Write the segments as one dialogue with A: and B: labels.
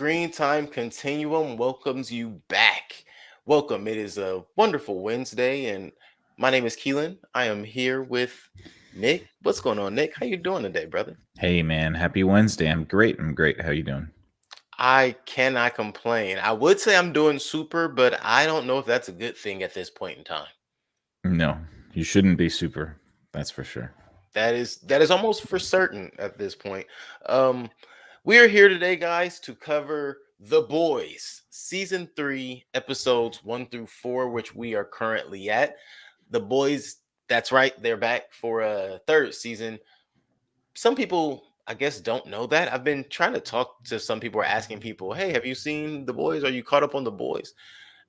A: Screen Time Continuum welcomes you back. Welcome. It is a wonderful Wednesday, and my name is Keelan. I am here with Nick. What's going on, Nick? How you doing today, brother?
B: Hey man, happy Wednesday. I'm great. I'm great. How you doing?
A: I cannot complain. I would say I'm doing super, but I don't know if that's a good thing at this point in time.
B: No, you shouldn't be super. That's for sure.
A: That is almost for certain at this point. Um, we are here today, guys, to cover The Boys, season 3, episodes 1 through 4, which we are currently at. The Boys, that's right, they're back for a third season. Some people, I guess, don't know that. I've been trying to talk to some people, or asking people, "Hey, have you seen The Boys? Are you caught up on The Boys?"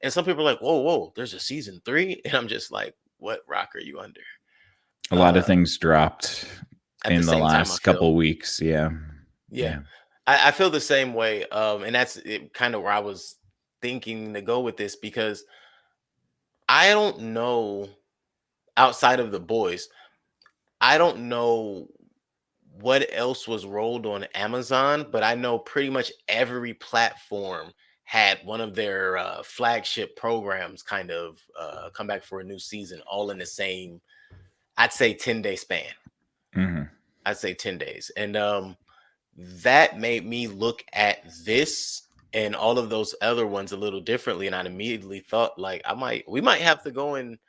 A: And some people are like, "Whoa, whoa, there's a season 3," and I'm just like, "What rock are you under?"
B: A lot
A: Uh,
B: of things dropped
A: at the
B: in the
A: same time, I
B: last
A: feel.
B: couple weeks. Yeah.
A: Yeah,
B: Yeah.
A: I feel the same way. And that's it, kind of where I was thinking to go with this because I don't know outside of the boys, I don't know what else was rolled on Amazon, but I know pretty much every platform had one of their flagship programs kind of come back for a new season, all in the same, I'd say 10-day span.
B: Hmm.
A: I'd say 10 days. And that made me look at this and all of those other ones a little differently, and I immediately thought like we might have to go and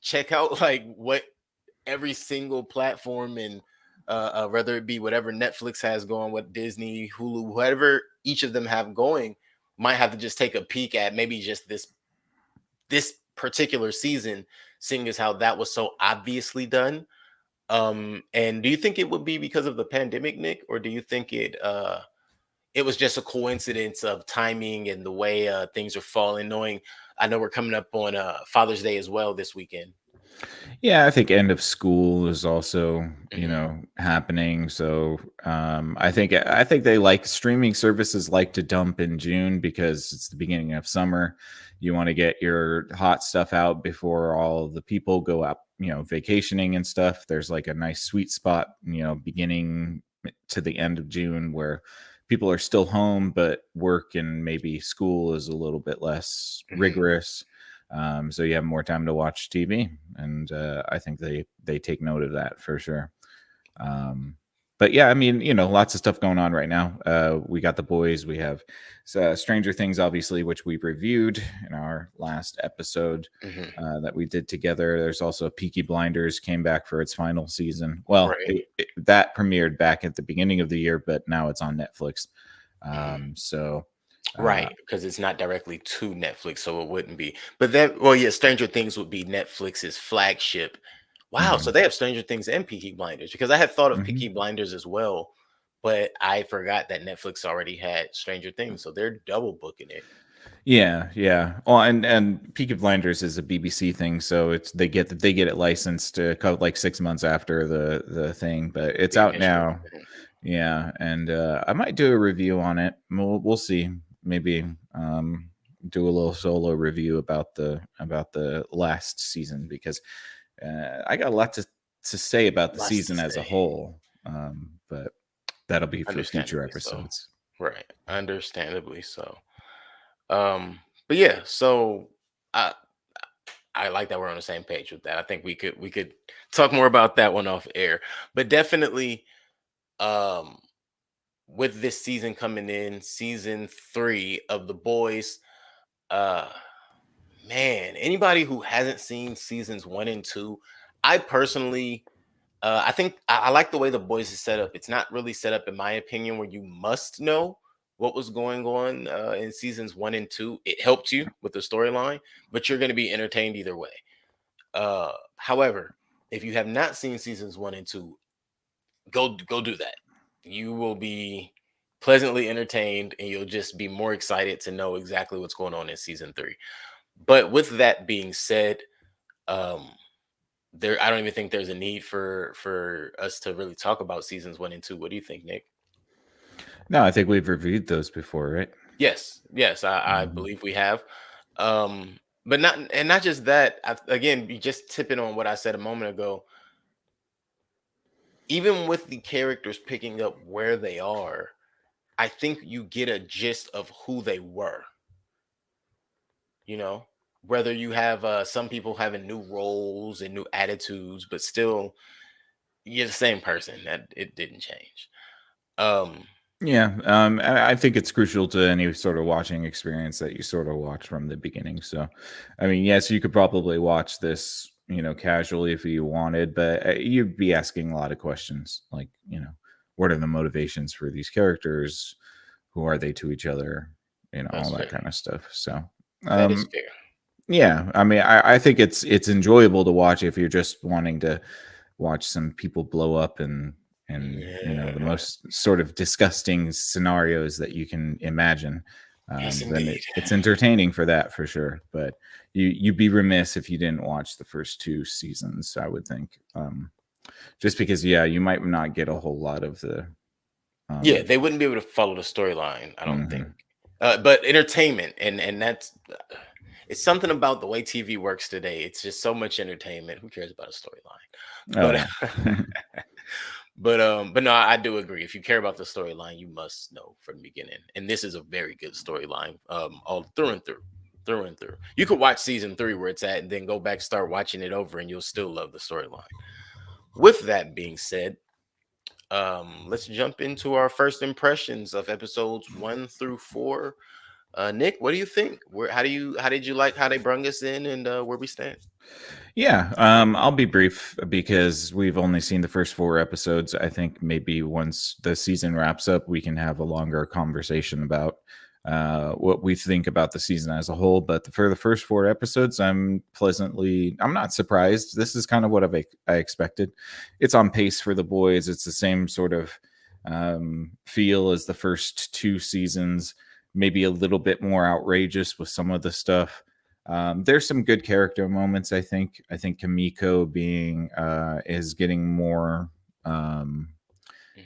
A: check out like what every single platform and whether it be whatever Netflix has going, what Disney, Hulu, whatever each of them have going, might have to just take a peek at maybe just this particular season, seeing as how that was so obviously done. And do you think it would be because of the pandemic, Nick, or do you think it was just a coincidence of timing and the way things are falling? Knowing, I know we're coming up on Father's Day as well this weekend.
B: Yeah, I think end of school is also,
A: Hmm.
B: happening. So I think they like streaming services like to dump in June because it's the beginning of summer. You want to get your hot stuff out before all the people go out, vacationing and stuff. There's like a nice sweet spot, beginning to the end of June where people are still home, but work and maybe school is a little bit less
A: Hmm.
B: rigorous. So you have more time to watch TV, and I think they take note of that for sure. Um, but yeah, I mean, lots of stuff going on right now. We got the boys. We have Stranger Things, obviously, which we reviewed in our last episode
A: Hmm.
B: that we did together. There's also Peaky Blinders came back for its final season. Well,
A: Right.
B: that premiered back at the beginning of the year, but now it's on Netflix.
A: Hmm.
B: So uh,
A: Right, because it's not directly to Netflix, so it wouldn't be. But that, well, yeah, Stranger Things would be Netflix's flagship. Wow, so
B: mhm,
A: they have Stranger Things and Peaky Blinders, because I had thought of Peaky
B: mhm.
A: Blinders as well, but I forgot that Netflix already had Stranger Things, so they're double booking it.
B: Yeah, yeah. Well, and Peaky Blinders is a BBC thing, so they get it licensed like 6 months after the thing, but it's
A: The
B: out
A: initial.
B: now. Yeah, and I might do a review on it. We'll see. Maybe do a little solo review about the last season because I got a lot to say about the
A: Lots to
B: season as a
A: say.
B: whole. But that'll be for future
A: Understandably so.
B: episodes.
A: Right. Understandably so. But yeah, so I I like that we're on the same page with that. I think we could talk more about that one off air. But definitely um with this season coming in, season 3 of The Boys, uh man, anybody who hasn't seen seasons 1 and 2, I personally I think I like the way The Boys is set up. It's not really set up, in my opinion, where you must know what was going on in seasons 1 and 2. It helped you with the storyline, but you're going to be entertained either way. However, if you have not seen seasons 1 and 2, go do that. You will be pleasantly entertained, and you'll just be more excited to know exactly what's going on in season 3. But with that being said, um, there I don't even think there's a need for us to really talk about seasons 1 and 2. What do you think, Nick?
B: No, I think we've reviewed those before, right?
A: Yes, yes, I
B: Mhm.
A: believe we have. But not just that. Again, you just tipping on what I said a moment ago. Even with the characters picking up where they are, I think you get a gist of who they were, you know, whether you have some people having new roles and new attitudes, but still you're the same person. That it didn't change. Um,
B: Yeah, I think it's crucial to any sort of watching experience that you sort of watch from the beginning. So, I mean, yes, you could probably watch this, casually if you wanted, but you'd be asking a lot of questions, like, what are the motivations for these characters? Who are they to each other?
A: that's
B: All that
A: fair.
B: kind of stuff. So,
A: That is
B: um,
A: fair.
B: yeah, I mean, I think it's enjoyable to watch if you're just wanting to watch some people blow up and the
A: Yeah.
B: most sort of disgusting scenarios that you can imagine.
A: Yes,
B: Then
A: indeed.
B: it's entertaining for that for sure. But you'd be remiss if you didn't watch the first two seasons. I would think, just because you might not get a whole lot of the.
A: Yeah,
B: Um,
A: they wouldn't be able to follow the storyline, I don't think.
B: mhm.
A: But entertainment, and that's it's something about the way TV works today. It's just so much entertainment. Who cares about a storyline?
B: Oh
A: But
B: yeah.
A: but no, I do agree. If you care about the storyline, you must know from the beginning. And this is a very good storyline, all through and through, through and through. You could watch season 3 where it's at, and then go back, start watching it over, and you'll still love the storyline. With that being said, let's jump into our first impressions of episodes 1 through 4. Nick, what do you think? How did you like how they brung us in, and where we stand?
B: Yeah, I'll be brief because we've only seen the first four episodes. I think maybe once the season wraps up, we can have a longer conversation about what we think about the season as a whole. But for the first four episodes, I'm not surprised. This is kind of what I expected. It's on pace for the boys. It's the same sort of feel as the first two seasons, maybe a little bit more outrageous with some of the stuff. There's some good character moments. I think Kamiko being is getting more
A: Mhm.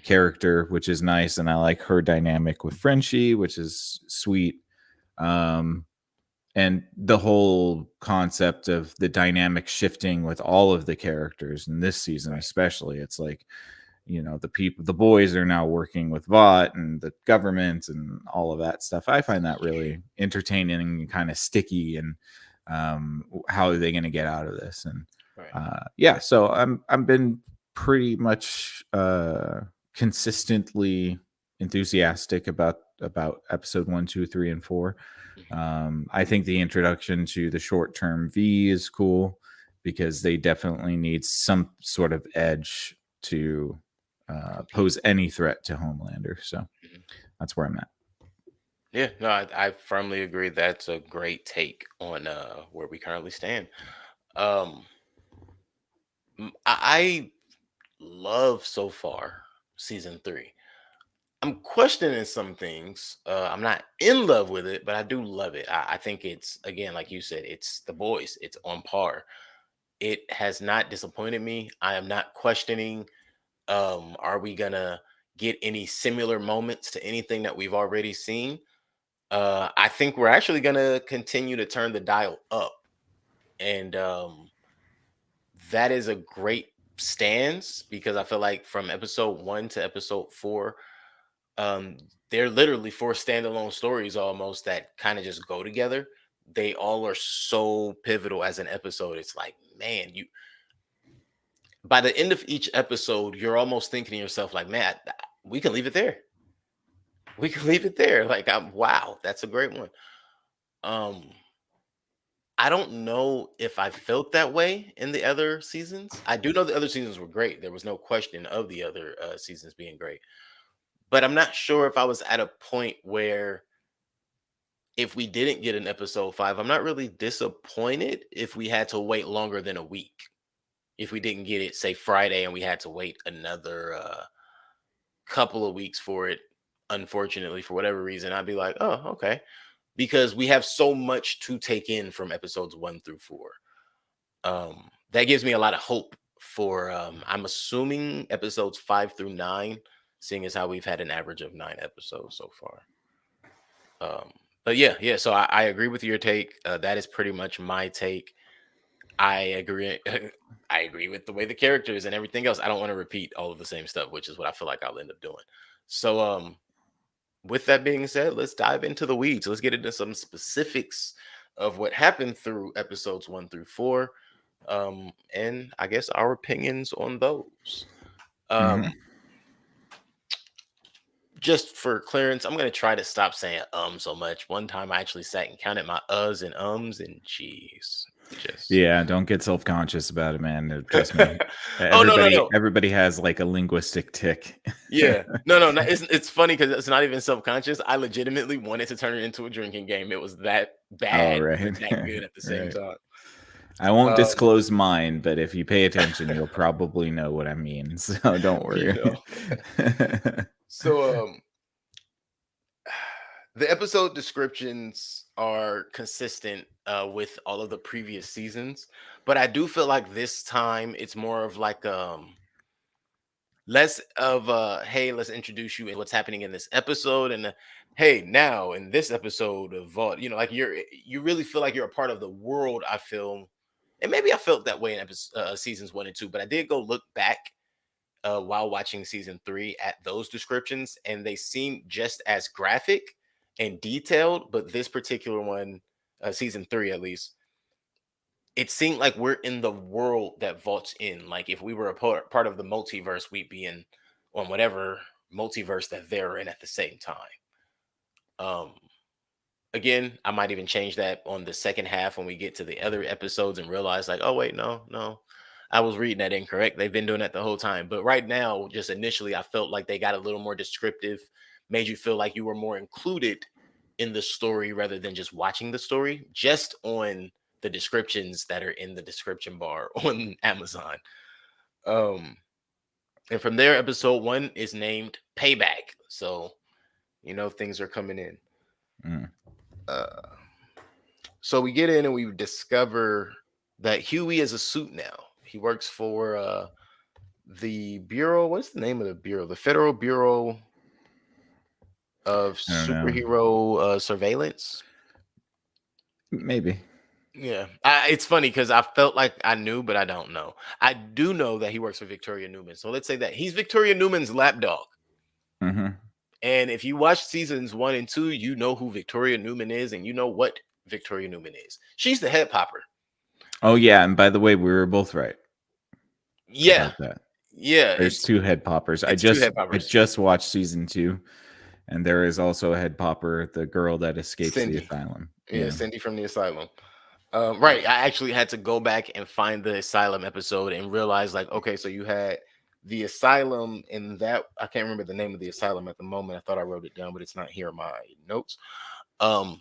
B: character, which is nice, and I like her dynamic with Frenchie, which is sweet. Um, and the whole concept of the dynamic shifting with all of the characters in this season,
A: Right.
B: especially, it's like the boys are now working with Vought and the government and all of that stuff. I find that really entertaining and kind of sticky, and how are they going to get out of this? And
A: Right.
B: yeah, so I've been pretty much consistently enthusiastic about episode 1, 2, 3, and 4.
A: Mhm.
B: I think the introduction to the short term V is cool because they definitely need some sort of edge to pose any threat to Homelander. So
A: Mhm.
B: that's where I'm at.
A: Yeah, no, I firmly agree. That's a great take on where we currently stand. Um, I love so far season 3. I'm questioning some things. I'm not in love with it, but I do love it. I think it's, again, like you said, it's the boys. It's on par. It has not disappointed me. I am not questioning. Are we gonna get any similar moments to anything that we've already seen? I think we're actually gonna continue to turn the dial up, and that is a great stance because I feel like from episode 1 to episode 4, um, they're literally four standalone stories almost that kind of just go together. They all are so pivotal as an episode. It's like, man, you by the end of each episode, you're almost thinking to yourself, like, man, we can leave it there. We can leave it there. Like, wow, that's a great one. Um, I don't know if I felt that way in the other seasons. I do know the other seasons were great. There was no question of the other seasons being great, but I'm not sure if I was at a point where if we didn't get an episode 5, I'm not really disappointed if we had to wait longer than a week. If we didn't get it, say Friday, and we had to wait another couple of weeks for it, unfortunately, for whatever reason, I'd be like, oh, okay. Because we have so much to take in from episodes 1 through 4. That gives me a lot of hope for, I'm assuming, episodes 5 through 9, seeing as how we've had an average of 9 episodes so far. But yeah. So I agree with your take. That is pretty much my take. I agree. I agree with the way the characters and everything else. I don't want to repeat all of the same stuff, which is what I feel like I'll end up doing. So with that being said, let's dive into the weeds. Let's get into some specifics of what happened through episodes 1 through 4, and I guess our opinions on those.
B: Mhm.
A: Um, just for clearance, I'm gonna try to stop saying so much. One time I actually sat and counted my uhs and ums, and jeez, just
B: Yeah, don't get self-conscious about it, man. Trust me.
A: oh no, no,
B: Everybody
A: no.
B: everybody has like a linguistic tick.
A: Yeah. No, no, no. It's funny because it's not even subconscious. I legitimately wanted to turn it into a drinking game. It was that
B: All
A: bad, but
B: right.
A: that good at the same
B: Right.
A: time.
B: I won't
A: Um,
B: disclose mine, but if you pay attention, you'll probably know what I mean. So don't
A: you
B: worry.
A: know. So the episode descriptions are consistent with all of the previous seasons, but I do feel like this time it's more of like less of hey, let's introduce you and what's happening in this episode, and hey, now in this episode of Vault, like you really feel like you're a part of the world. I feel, and maybe I felt that way in seasons 1 and 2, but I did go look back while watching season 3 at those descriptions, and they seem just as graphic and detailed. But this particular one, season 3 at least, it seemed like we're in the world that Vault's in. Like if we were a part of the multiverse, we'd be in on whatever multiverse that they're in at the same time. Um, Again, I might even change that on the second half when we get to the other episodes and realize, like, oh wait, no, no, I was reading that incorrect. They've been doing that the whole time. But right now, just initially, I felt like they got a little more descriptive, made you feel like you were more included in the story rather than just watching the story, just on the descriptions that are in the description bar on Amazon. Um, and from there, episode 1 is named Payback. So things are coming in.
B: Mm.
A: Uh, So we get in and we discover that Huey is a suit now. He works for the Bureau. What's the name of the bureau? The Federal Bureau of
B: I don't know.
A: Superhero Surveillance.
B: Maybe.
A: Yeah, it's funny because I felt like I knew, but I don't know. I do know that he works for Victoria Newman. So let's say that he's Victoria Newman's lapdog.
B: Hmm.
A: And if you watch seasons 1 and 2, you know who Victoria Newman is, and you know what Victoria Newman is. She's the head popper.
B: Oh yeah, and by the way, we were both right
A: Yeah,
B: about that.
A: yeah.
B: There's two head poppers. I
A: It's two
B: just
A: head
B: I
A: poppers.
B: just watched season 2, and there is also a head popper, the girl that escapes the
A: Cindy.
B: asylum.
A: Yeah,
B: Yeah.
A: Cindy from the asylum. Right. I actually had to go back and find the asylum episode and realize, like, okay, so you had the asylum in that. I can't remember the name of the asylum at the moment. I thought I wrote it down, but it's not here in my notes.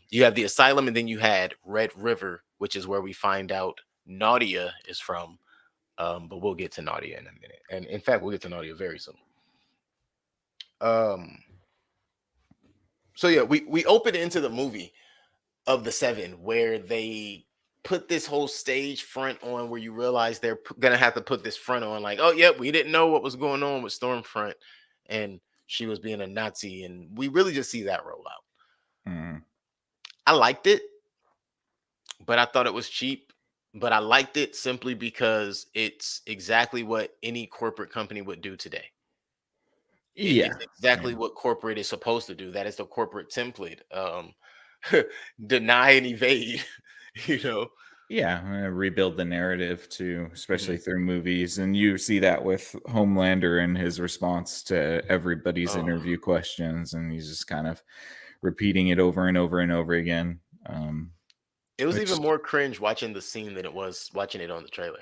A: You have the asylum, and then you had Red River, which is where we find out Nadia is from. But we'll get to Nadia in a minute. And in fact, we'll get to Nadia very soon. Um, so yeah, we open into the movie of the 7 where they put this whole stage front on, where you realize they're gonna have to put this front on, like, oh yep, we didn't know what was going on with Stormfront, and she was being a Nazi, and we really just see that roll out.
B: Mm.
A: I liked it, but I thought it was cheap. But I liked it simply because it's exactly what any corporate company would do today. It's
B: Yeah.
A: exactly
B: Yeah.
A: what corporate is supposed to do. That is the corporate template. Deny and evade. you know
B: Yeah, rebuild the narrative too, especially
A: Mhm.
B: through movies, and you see that with Homelander and his response to everybody's
A: Oh,
B: interview questions, and he's just kind of repeating it over and over and over again.
A: it was
B: Which,
A: even more cringe watching the scene than it was watching it on the trailer.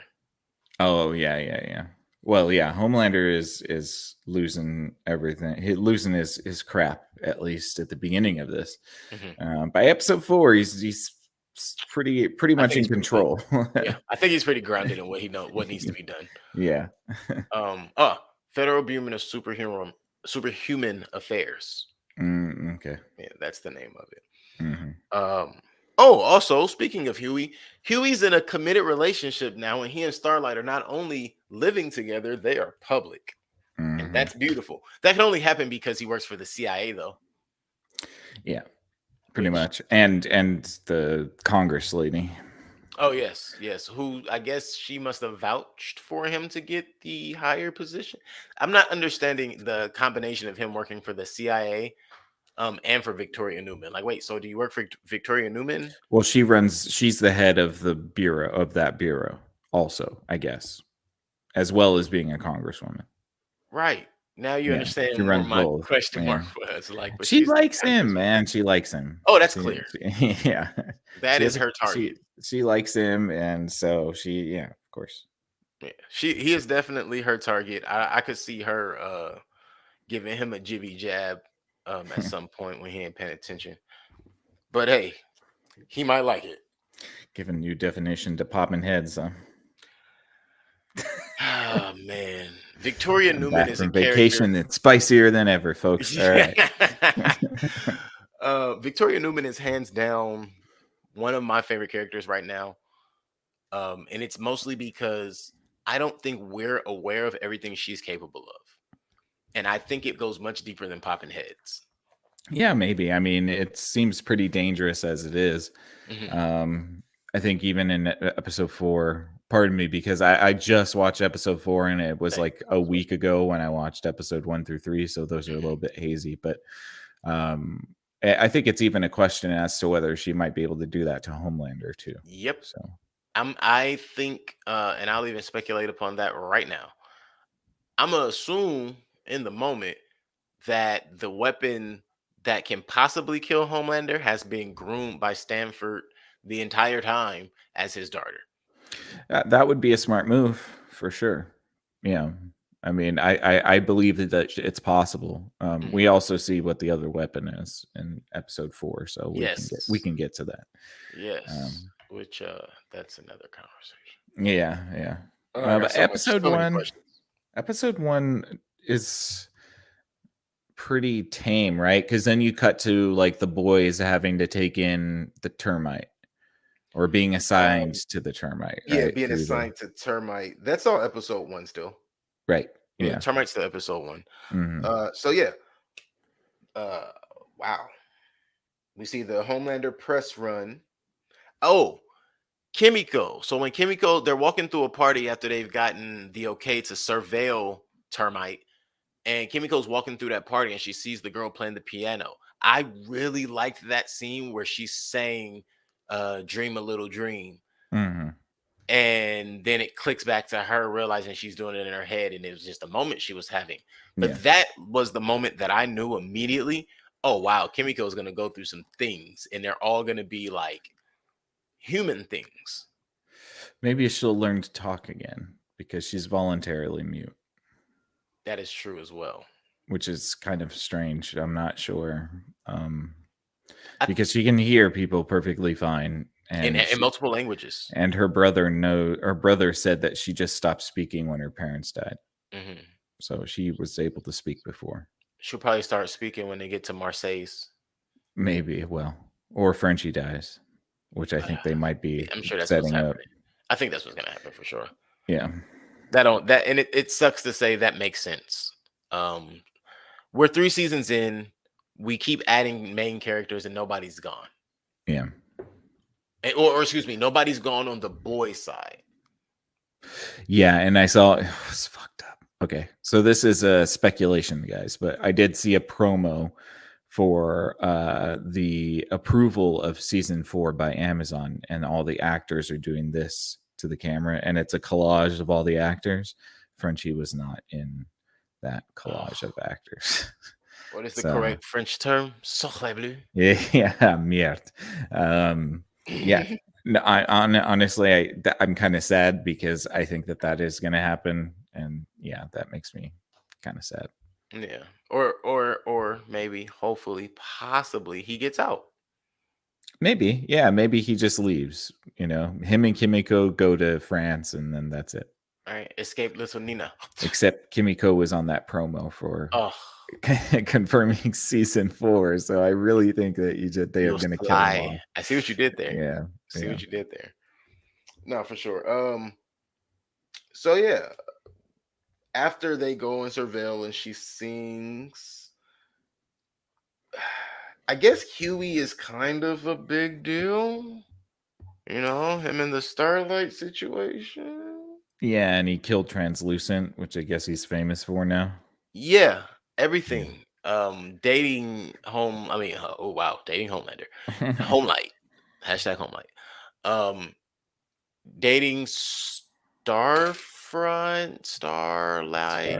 B: oh yeah, yeah, yeah. Well, yeah, Homelander is losing everything. He losing his crap, at least at the beginning of this.
A: Mhm.
B: By episode 4, he's pretty
A: I
B: much
A: think
B: in
A: he's pretty good.
B: control.
A: Yeah, I think he's pretty grounded in what needs to be done.
B: Yeah.
A: Federal Bureau of Superhuman Affairs.
B: Okay.
A: Yeah, that's the name of it.
B: Hmm.
A: Also, speaking of Huey, Huey's in a committed relationship now, and he and Starlight are not only living together, they are public. And
B: Hmm.
A: that's beautiful. That can only happen because he works for the CIA, though.
B: Yeah, pretty
A: Which,
B: much. And the Congress lady.
A: oh yes, yes. Who I guess she must have vouched for him to get the higher position. I'm not understanding the combination of him working for the CIA and for Victoria Newman. Like, wait, so do you work for Victoria Newman?
B: Well, she's the head of the bureau of that bureau, also, I guess, as well as being a congresswoman.
A: Right. Now you
B: Yeah, she
A: understand where
B: runs
A: my
B: both.
A: question mark
B: Yeah.
A: was. Like, but
B: She
A: she's the
B: likes him,
A: Empress.
B: man. She likes him.
A: Oh, that's clear.
B: Yeah.
A: That
B: She
A: is
B: has
A: her target.
B: she likes him, and so yeah, of course.
A: Yeah. He is definitely her target. I could see her giving him a jibby jab at some point when he ain't paying attention. But hey, he might like it.
B: Giving new definition to popping heads, huh?
A: Oh man. Victoria
B: I'm
A: Newman
B: back
A: is a
B: from
A: character.
B: vacation. It's spicier than ever, folks. All right.
A: Victoria Newman is hands down one of my favorite characters right now. And it's mostly because I don't think we're aware of everything she's capable of. And I think it goes much deeper than popping heads.
B: Yeah, maybe. I mean, it seems pretty dangerous as it is. I think even in episode 4, pardon me, because I just watched episode 4 and it was like a week ago when I watched episode 1 through 3. So those are a little bit hazy, but I think it's even a question as to whether she might be able to do that to Homelander too.
A: Yep.
B: So
A: I think, and I'll even speculate upon that right now. I'm gonna assume in the moment that the weapon that can possibly kill Homelander has been groomed by Stanford the entire time as his daughter.
B: that would be a smart move for sure. Yeah. I mean, I believe that it's possible. We also see what the other weapon is in episode 4, so we can get to that.
A: Yes, which that's another conversation.
B: Yeah. But
A: So
B: episode 1 is pretty tame, right? Because then you cut to like the boys having to take in the termite. Or being assigned to the termite.
A: Yeah,
B: right?
A: being assigned to termite. That's all episode 1 still.
B: Right. Yeah.
A: Termite's still episode 1.
B: Mhm.
A: So yeah. Wow. We see the Homelander press run. Oh, Kimiko. So when Kimiko, they're walking through a party after they've gotten the okay to surveil termite, and Kimiko's walking through that party and she sees the girl playing the piano. I really liked that scene where she's saying dream a little dream.
B: Mhm.
A: And then it clicks back to her realizing she's doing it in her head, and it was just a moment she was having. But
B: Yeah.
A: that was the moment that I knew immediately, oh wow, Kimiko is going to go through some things, and they're all going to be like human things.
B: Maybe she'll learn to talk again because she's voluntarily mute.
A: That is true as well.
B: Which is kind of strange. I'm not sure. Because she can hear people perfectly fine. And
A: in multiple languages.
B: And her brother said that she just stopped speaking when her parents died. So she was able to speak before.
A: She'll probably start speaking when they get to Marseille's.
B: Maybe, or Frenchie dies, which I think they might be.
A: I'm sure that's
B: setting
A: what's
B: up.
A: happening. I think that's what's going to happen for sure.
B: Yeah.
A: And it sucks to say that makes sense. We're 3 seasons in. We keep adding main characters and nobody's gone.
B: Yeah.
A: Or excuse me, nobody's gone on the boy side.
B: Yeah, and I saw it's fucked up. Okay, so this is a speculation, guys, but I did see a promo for the approval of season 4 by Amazon, and all the actors are doing this to the camera, and it's a collage of all the actors. Frenchie was not in that collage of actors.
A: What is the correct French term? Sacre bleu.
B: Yeah, merde. Yeah. No, honestly, I'm kind of sad because I think that is going to happen, and yeah, that makes me kind of sad.
A: Yeah, or maybe, hopefully, possibly, he gets out.
B: Maybe, yeah, maybe he just leaves. Him and Kimiko go to France, and then that's it.
A: All right, escape little Nina.
B: Except Kimiko was on that promo for confirming season 4, so I really think that they are going to kill him off.
A: I see what you did there.
B: Yeah,
A: I see what you did there. No, for sure. So yeah, after they go and surveil and she sings, I guess Huey is kind of a big deal. Him in the Starlight situation.
B: Yeah, and he killed Translucent, which I guess he's famous for now.
A: Yeah, everything. dating home. I mean, oh wow, dating Homelander, Homelight, hashtag Homelight. Dating Starlight.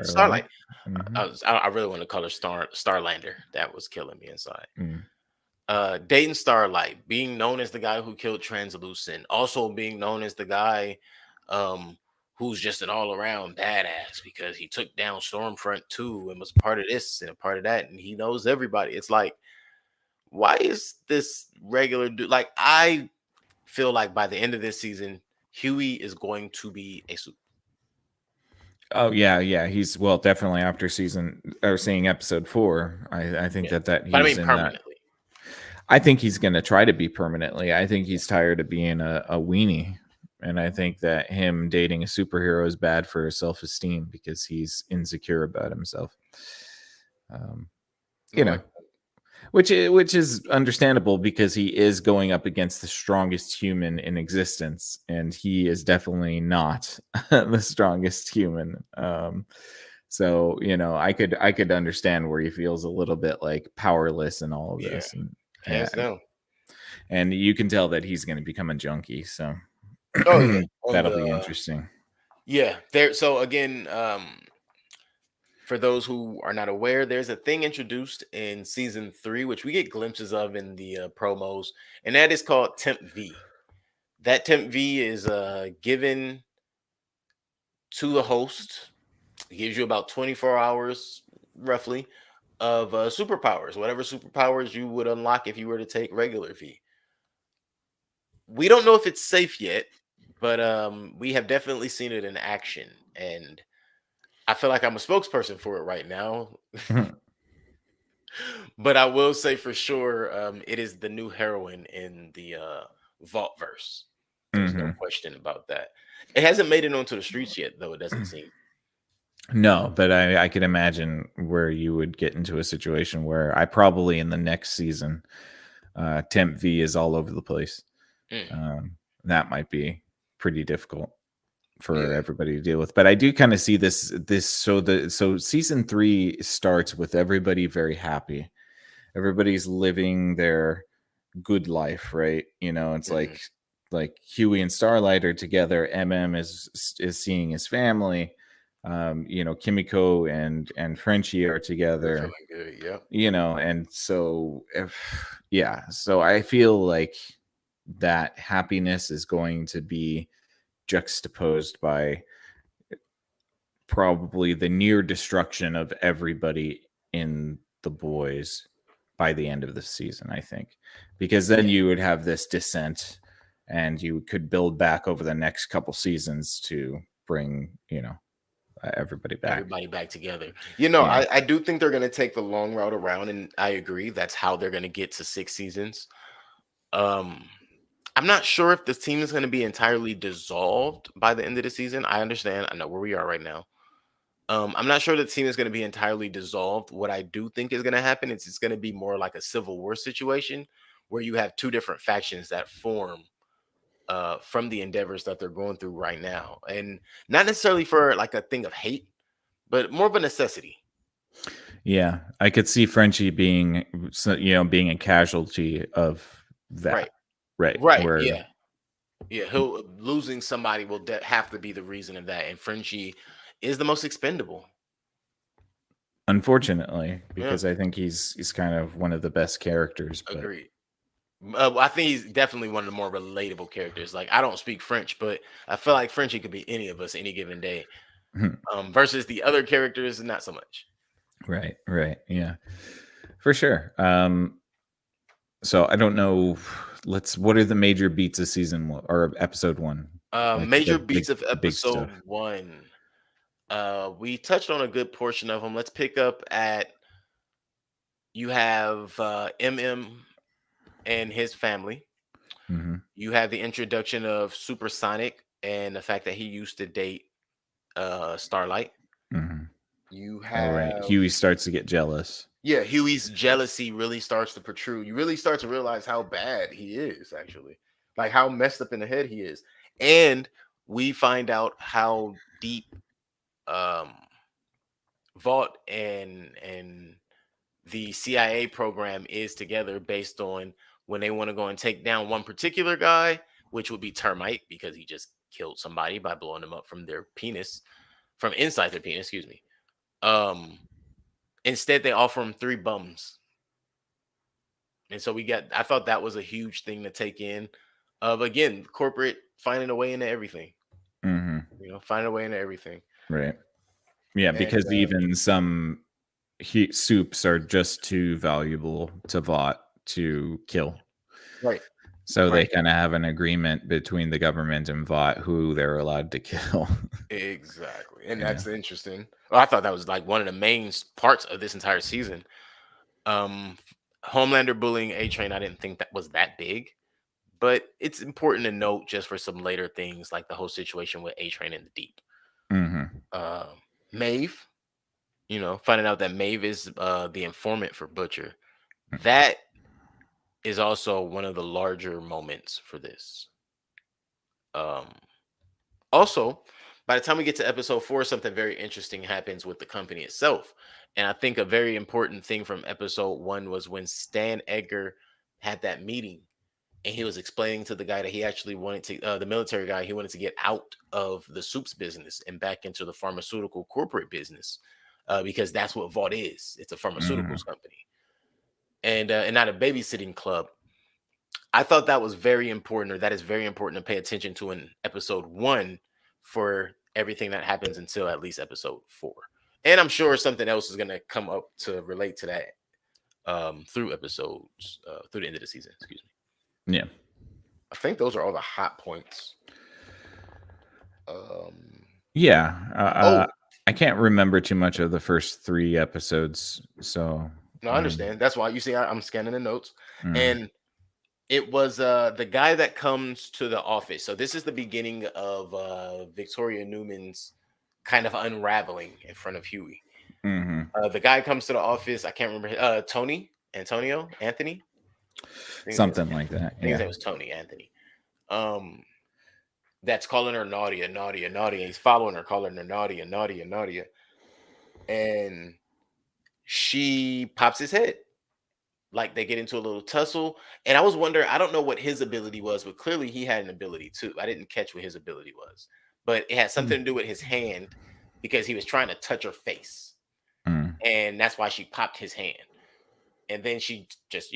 B: Starlight. Hmm.
A: I really want to call her Starlander. That was killing me inside.
B: Mm.
A: Dating Starlight, being known as the guy who killed Translucent, also being known as the guy um who's just an all-around badass because he took down Stormfront 2 and was part of this and a part of that, and he knows everybody. It's like, why is this regular dude like, I feel like by the end of this season, Huey is going to be a super.
B: Oh yeah, yeah. He's well, definitely after season or seeing episode 4. I think
A: Yeah.
B: that
A: But I
B: he's
A: mean
B: in that.
A: permanently.
B: I think he's going to try to be permanently. I think he's tired of being a weenie. And I think that him dating a superhero is bad for his self esteem because he's insecure about himself. Um,
A: I
B: you know,
A: like.
B: which is understandable because he is going up against the strongest human in existence, and he is definitely not the strongest human. So I could understand where he feels a little bit like powerless in all of
A: Yeah,
B: this, and
A: hands down.
B: and you can tell that he's going to become a junkie. So
A: Oh yeah. On
B: that'll
A: the
B: be interesting.
A: Yeah, there. So again, for those who are not aware, there's a thing introduced in season 3, which we get glimpses of in the promos, and that is called Temp V. That Temp V is given to the host. It gives you about 24 hours, roughly, of superpowers, whatever superpowers you would unlock if you were to take regular V. We don't know if it's safe yet, but we have definitely seen it in action, and I feel like I'm a spokesperson for it right now. But I will say for sure, it is the new heroine in the Vault verse. There's no
B: Hmm.
A: question about that. It hasn't made it onto the streets yet, though. It doesn't seem.
B: No, but I could imagine where you would get into a situation where I probably in the next season, Temp V is all over the place.
A: Mm,
B: That might be pretty difficult for
A: yeah,
B: everybody to deal with. But I do kind of see this so season 3 starts with everybody very happy. Everybody's living their good life, right? It's
A: mhm,
B: like Huey and Starlight are together. Is seeing his family. Kimiko and Frenchie are
A: they're
B: together.
A: feeling good. Yep.
B: And so so I feel like that happiness is going to be juxtaposed by probably the near destruction of everybody in the boys by the end of the season, I think, because then
A: Yeah.
B: you would have this descent and you could build back over the next couple seasons to bring, everybody back.
A: Everybody back together.
B: Yeah.
A: I do think they're going to take the long route around, and I agree. That's how they're going to get to 6 seasons. Um, I'm not sure if the team is going to be entirely dissolved by the end of the season. I understand. I know where we are right now. I'm not sure the team is going to be entirely dissolved. What I do think is going to happen is it's going to be more like a civil war situation where you have two different factions that form from the endeavors that they're going through right now, and not necessarily for like a thing of hate, but more of a necessity.
B: Yeah. I could see Frenchie being, being a casualty of
A: Right.
B: that. Right.
A: Right.
B: Where,
A: Yeah. Yeah. He'll losing somebody will have to be the reason of that, and Frenchie is the most expendable.
B: unfortunately,
A: Yeah.
B: because I think he's kind of one of the best characters, but
A: Agreed. I think he's definitely one of the more relatable characters. Like, I don't speak French, but I feel like Frenchie could be any of us any given day. Versus the other characters, not so much.
B: right, right. Yeah. For sure. So I don't know. What are the major beats of season 1 or episode 1? Like
A: Major beats of
B: the big
A: episode
B: stuff.
A: 1. We touched on a good portion of them. Let's pick up at, you have MM and his family.
B: Hmm.
A: You have the introduction of Supersonic and the fact that he used to date Starlight.
B: Hmm.
A: You
B: Oh, right.
A: have,
B: Huey starts to get jealous.
A: yeah, Huey's jealousy really starts to protrude. You really start to realize how bad he is, actually, like how messed up in the head he is. And we find out how deep um Vault and the CIA program is together based on when they want to go and take down one particular guy, which would be Termite because he just killed somebody by blowing them up from their penis, from inside their penis, excuse me. Instead, they offer him 3 bums. And so I thought that was a huge thing to take in of, again, corporate finding a way into everything,
B: Hmm.
A: finding a way into everything.
B: Right. Yeah,
A: And
B: because even some soups are just too valuable to Vought to kill.
A: right.
B: So they
A: Right.
B: kind of have an agreement between the government and Vought who they're allowed to kill.
A: Exactly. And
B: Yeah.
A: that's interesting. Well, I thought that was like one of the main parts of this entire season. Homelander bullying A-Train, I didn't think that was that big, but it's important to note just for some later things like the whole situation with A-Train in the Deep.
B: Hmm.
A: Maeve, finding out that Maeve is the informant for Butcher. That is also one of the larger moments for this. Also, by the time we get to episode 4, something very interesting happens with the company itself. And I think a very important thing from episode 1 was when Stan Edgar had that meeting and he was explaining to the guy that he actually wanted to, the military guy, he wanted to get out of the soups business and back into the pharmaceutical corporate business because that's what Vought is. It's a pharmaceuticals company and not a babysitting club. I thought that was very important, or that is very important to pay attention to in episode 1 for everything that happens until at least episode 4. And I'm sure something else is going to come up to relate to that through episodes, through the end of the season. Excuse me.
B: Yeah.
A: I think those are all the hot points.
B: Yeah. I can't remember too much of the first 3 episodes. So,
A: no, I understand. That's why you see I'm scanning the notes.
B: Mm.
A: And it was the guy that comes to the office. So this is the beginning of Victoria Newman's kind of unraveling in front of Huey. The guy comes to the office. I can't remember. Anthony.
B: Something like that.
A: I think his name was Tony Anthony. That's calling her Nadia. And he's following her, calling her Nadia. And she pops his head. Like they get into a little tussle. And I was wondering, I don't know what his ability was, but clearly he had an ability too. I didn't catch what his ability was, but it had something to do with his hand because he was trying to touch her face. And that's why she popped his hand. And then she just,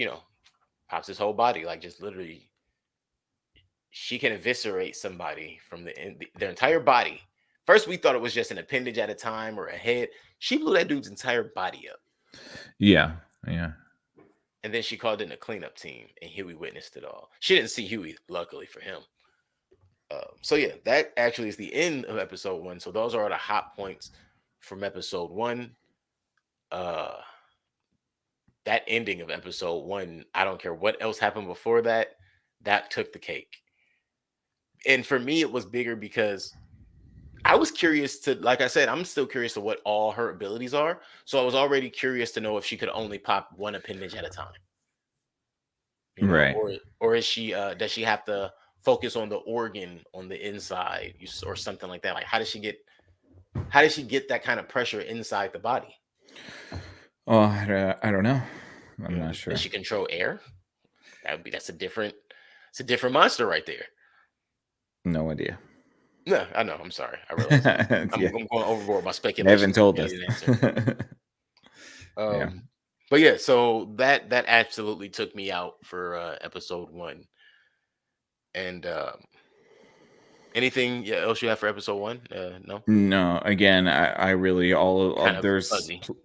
A: pops his whole body, like just literally. She can eviscerate somebody from their entire body. First, we thought it was just an appendage at a time or a head. She blew that dude's entire body up.
B: Yeah.
A: And then she called in a cleanup team, and Huey witnessed it all. She didn't see Huey, luckily for him. So yeah, that actually is the end of episode 1. So those are the hot points from episode 1. That ending of episode 1, I don't care what else happened before that. That took the cake. And for me, it was bigger because I was curious to, like I said, I'm still curious to what all her abilities are. So I was already curious to know if she could only pop one appendage at a time.
B: Right.
A: Or is she does she have to focus on the organ on the inside or something like that? Like how does she get that kind of pressure inside the body?
B: Oh, I don't know. I'm not sure.
A: Does she control air? That's a different monster right there.
B: No idea.
A: No, I know. I'm sorry. I realize I'm going overboard by speculation.
B: They haven't told us.
A: But yeah, so that absolutely took me out for episode 1. And anything else you have for episode 1?
B: No. Again, I really there's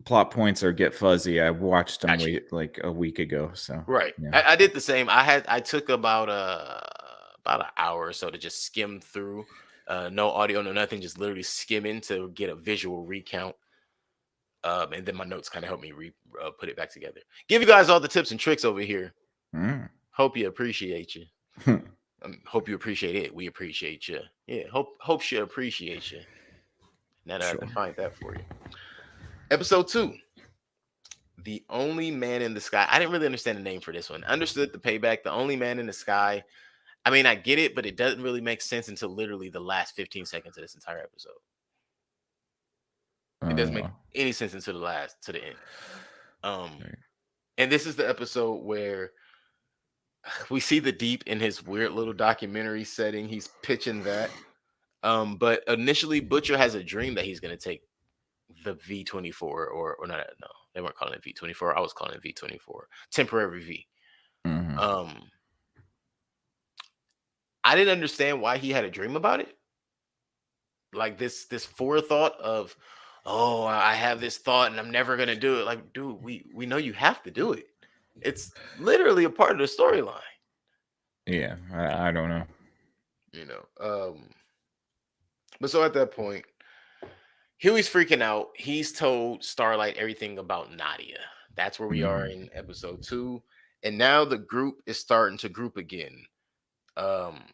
B: plot points or get fuzzy. I watched them like a week ago. So
A: right, yeah. I did the same. I took about an hour or so to just skim through. No audio, no nothing, just literally skimming to get a visual recount. And then my notes kind of helped me put it back together. Give you guys all the tips and tricks over here. Hope you appreciate you. Hope you appreciate it. We appreciate you. Yeah, hope she appreciates you. Now that I can find that for you. Episode 2. The Only Man in the Sky. I didn't really understand the name for this one. Understood the payback. The Only Man in the Sky. I mean, I get it, but it doesn't really make sense until literally the last 15 seconds of this entire episode. It doesn't make any sense until the end. Um,
B: Right.
A: and this is the episode where we see the Deep in his weird little documentary setting. He's pitching that. But initially, Butcher has a dream that he's gonna take the V-24, or not. No, they weren't calling it V-24. I was calling it V-24, temporary V.
B: Mhm.
A: Um, I didn't understand why he had a dream about it. Like this forethought of, oh, I have this thought and I'm never gonna do it. Like, dude, we know you have to do it. It's literally a part of the storyline,
B: Yeah, I don't know.
A: you know. But so at that point, Huey's freaking out. He's told Starlight everything about Nadia. That's where we are
B: Mhm.
A: in episode 2. And now the group is starting to group again. Um,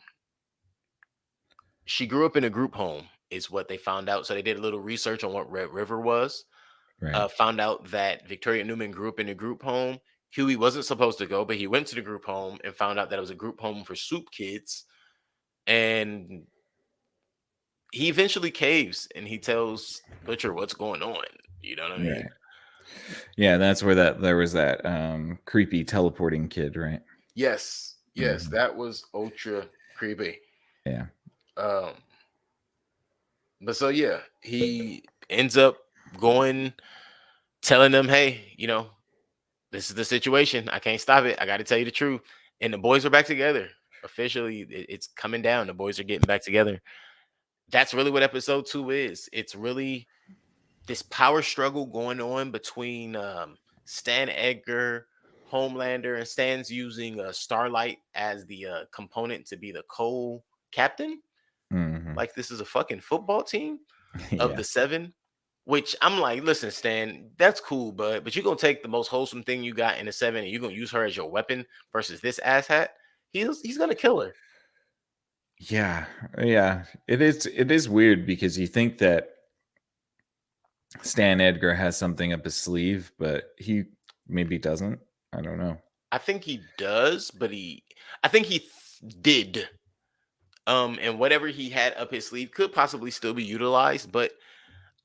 A: she grew up in a group home, is what they found out. So they did a little research on what Red River was.
B: Right.
A: Found out that Victoria Newman grew up in a group home. Huey wasn't supposed to go, but he went to the group home and found out that it was a group home for soup kids. And he eventually caves and he tells Butcher what's going on. You know what I mean?
B: Right. Yeah, that's where there was that creepy teleporting kid, right?
A: Yes, yes,
B: Mhm.
A: that was ultra creepy.
B: Yeah.
A: Um, but so yeah, he ends up going, telling them, "Hey, this is the situation. I can't stop it. I got to tell you the truth." And the boys are back together. Officially, it's coming down. The boys are getting back together. That's really what episode 2 is. It's really this power struggle going on between Stan Edgar, Homelander, and Stan's using Starlight as the component to be the co-captain.
B: Mhm.
A: Like this is a fucking football team of
B: Yeah.
A: the 7. Which I'm like, listen, Stan, that's cool, but you're gonna take the most wholesome thing you got in the 7 and you're gonna use her as your weapon versus this asshat. He's gonna kill her.
B: Yeah. Yeah. It is weird because you think that Stan Edgar has something up his sleeve, but he maybe doesn't. I don't know.
A: I think he does, but I think he did. And whatever he had up his sleeve could possibly still be utilized, but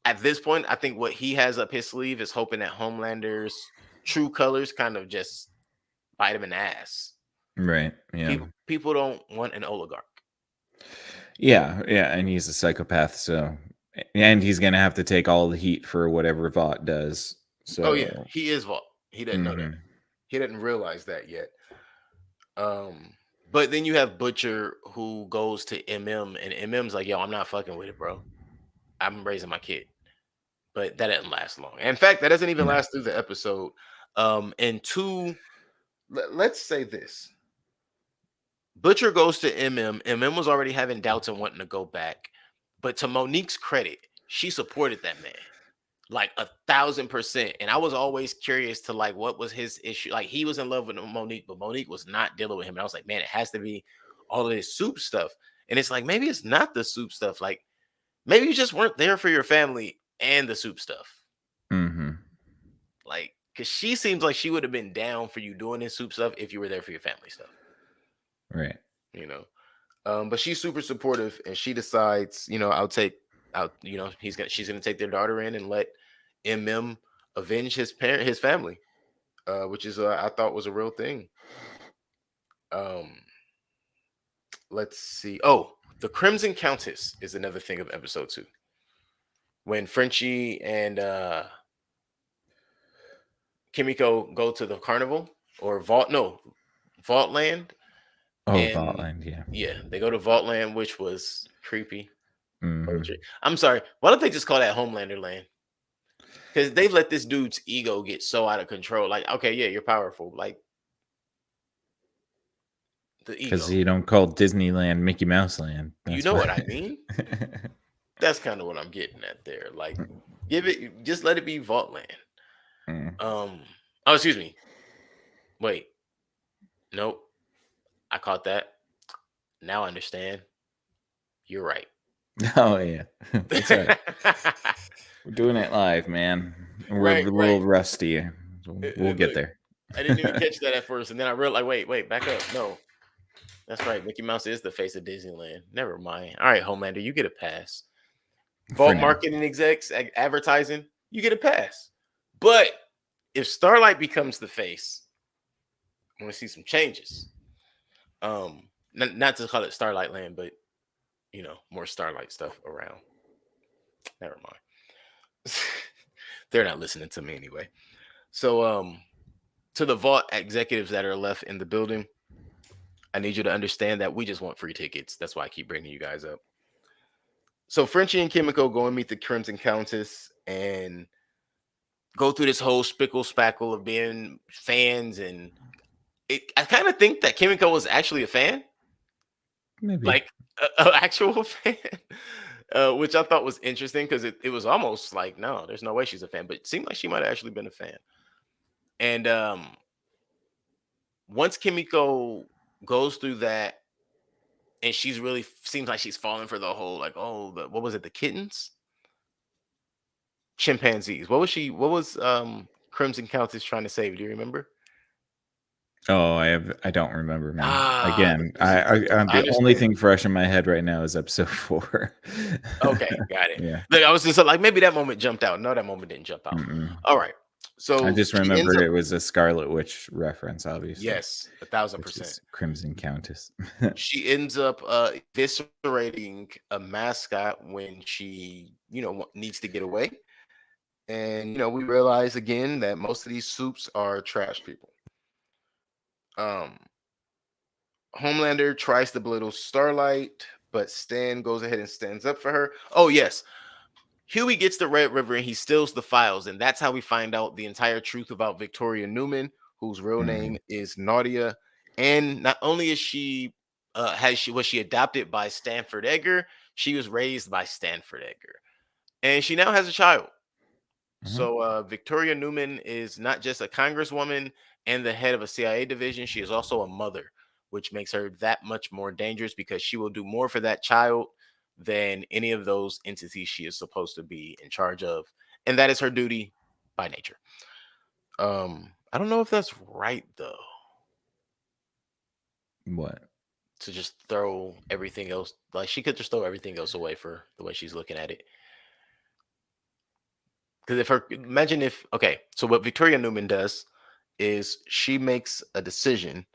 A: at this point, I think what he has up his sleeve is hoping that Homelander's true colors kind of just bite him in the ass.
B: Right. Yeah.
A: People don't want an oligarch.
B: Yeah. Yeah. And he's a psychopath. So, and he's going to have to take all the heat for whatever Vought does.
A: Oh yeah,
B: So,
A: he is Vault. He doesn't know that.
B: mhm.
A: He doesn't realize that yet. But then you have Butcher who goes to MM and MM's like, yo, I'm not fucking with it, bro. I'm raising my kid. But that didn't last long. In fact, that doesn't even
B: No.
A: last through the episode. And two, let's say this. Butcher goes to MM. MM was already having doubts and wanting to go back. But to Monique's credit, she supported that man like 1,000%. And I was always curious to like what was his issue. Like he was in love with Monique, but Monique was not dealing with him. And I was like, man, it has to be all of this soup stuff. And it's like maybe it's not the soup stuff. Like maybe you just weren't there for your family and the soup stuff.
B: Mhm.
A: Like, because she seems like she would have been down for you doing this soup stuff if you were there for your family stuff,
B: Right.
A: you know. But she's super supportive, and she decides, I'll take out, she's gonna take their daughter in and let MM avenge his family, which is I thought was a real thing. Um, let's see. Oh, the Crimson Countess is another thing of episode 2 when Frenchie and Kimiko go to the carnival or Vault, no, Vault Land.
B: Oh,
A: And
B: Vaughtland. Yeah.
A: yeah, they go to Vaultland, which was creepy.
B: Mhm.
A: Poetry. I'm sorry. Why don't they just call that Homelander Land? Because they let this dude's ego get so out of control. Like, okay, yeah, you're powerful. Like the
B: Because
A: ego.
B: you don't call Disneyland Mickey Mouse Land.
A: You
B: That's
A: know
B: why.
A: what I mean? That's kind of what I'm getting at there. Like, just let it be Vaultland.
B: Mm.
A: Oh, excuse me. Wait, nope. I caught that. Now I understand. You're right.
B: Oh yeah, that's right. We're doing it live, man. We're a
A: Right, right.
B: little rusty. We'll get
A: Look,
B: there.
A: I didn't even catch that at first, and then I realized, like, wait, back up. No, that's right. Mickey Mouse is the face of Disneyland. Never mind. All right, Homelander, you get a pass.
B: For
A: Vault
B: now.
A: marketing execs, advertising, you get a pass. But if Starlight becomes the face, I want to see some changes. Not to call it Starlight Land, but more Starlight stuff around. Never mind. They're not listening to me anyway. So, to the vault executives that are left in the building, I need you to understand that we just want free tickets. That's why I keep bringing you guys up. So Frenchie and Kimiko go and meet the Crimson Countess and go through this whole spickle spackle of being fans. And I kind of think that Kimiko was actually a fan,
B: Maybe.
A: like a actual fan, which I thought was interesting because it was almost like, no, there's no way she's a fan, but it seemed like she might have actually been a fan. And once Kimiko goes through that, and she's really seems like she's falling for the whole like, oh, what was it, the kittens, chimpanzees? What was Crimson Countess trying to save? Do you remember?
B: Oh, I don't remember, man.
A: Ah,
B: Again,
A: I
B: the only
A: understand.
B: thing fresh in my head right now is episode 4.
A: Okay, got it.
B: Yeah.
A: Look, I was just like, maybe that moment jumped out. No, that moment didn't jump out.
B: Mm-mm.
A: All right.
B: I
A: So
B: just
A: she ends
B: remember
A: up,
B: it was a Scarlet Witch reference, obviously,
A: yes, 1,000%.
B: which is Crimson Countess.
A: She ends up eviscerating a mascot when she, needs to get away. And we realize again that most of these soups are trash people. Homelander tries to belittle Starlight, but Stan goes ahead and stands up for her. Oh yes, Huey gets to Red River and he steals the files, and that's how we find out the entire truth about Victoria Newman, whose real name is Nadia. And not only is she was she adopted by Stanford Edgar, she was raised by Stanford Edgar, and she now has a child. So Victoria Newman is not just a congresswoman and the head of a CIA division, she is also a mother, which makes her that much more dangerous because she will do more for that child than any of those entities she is supposed to be in charge of. And that is her duty by nature. I don't know if that's right though,
B: What?
A: to just throw everything else, like she could just throw everything else away for the way she's looking at it. Because imagine if, okay, so what Victoria Newman does is she makes a decision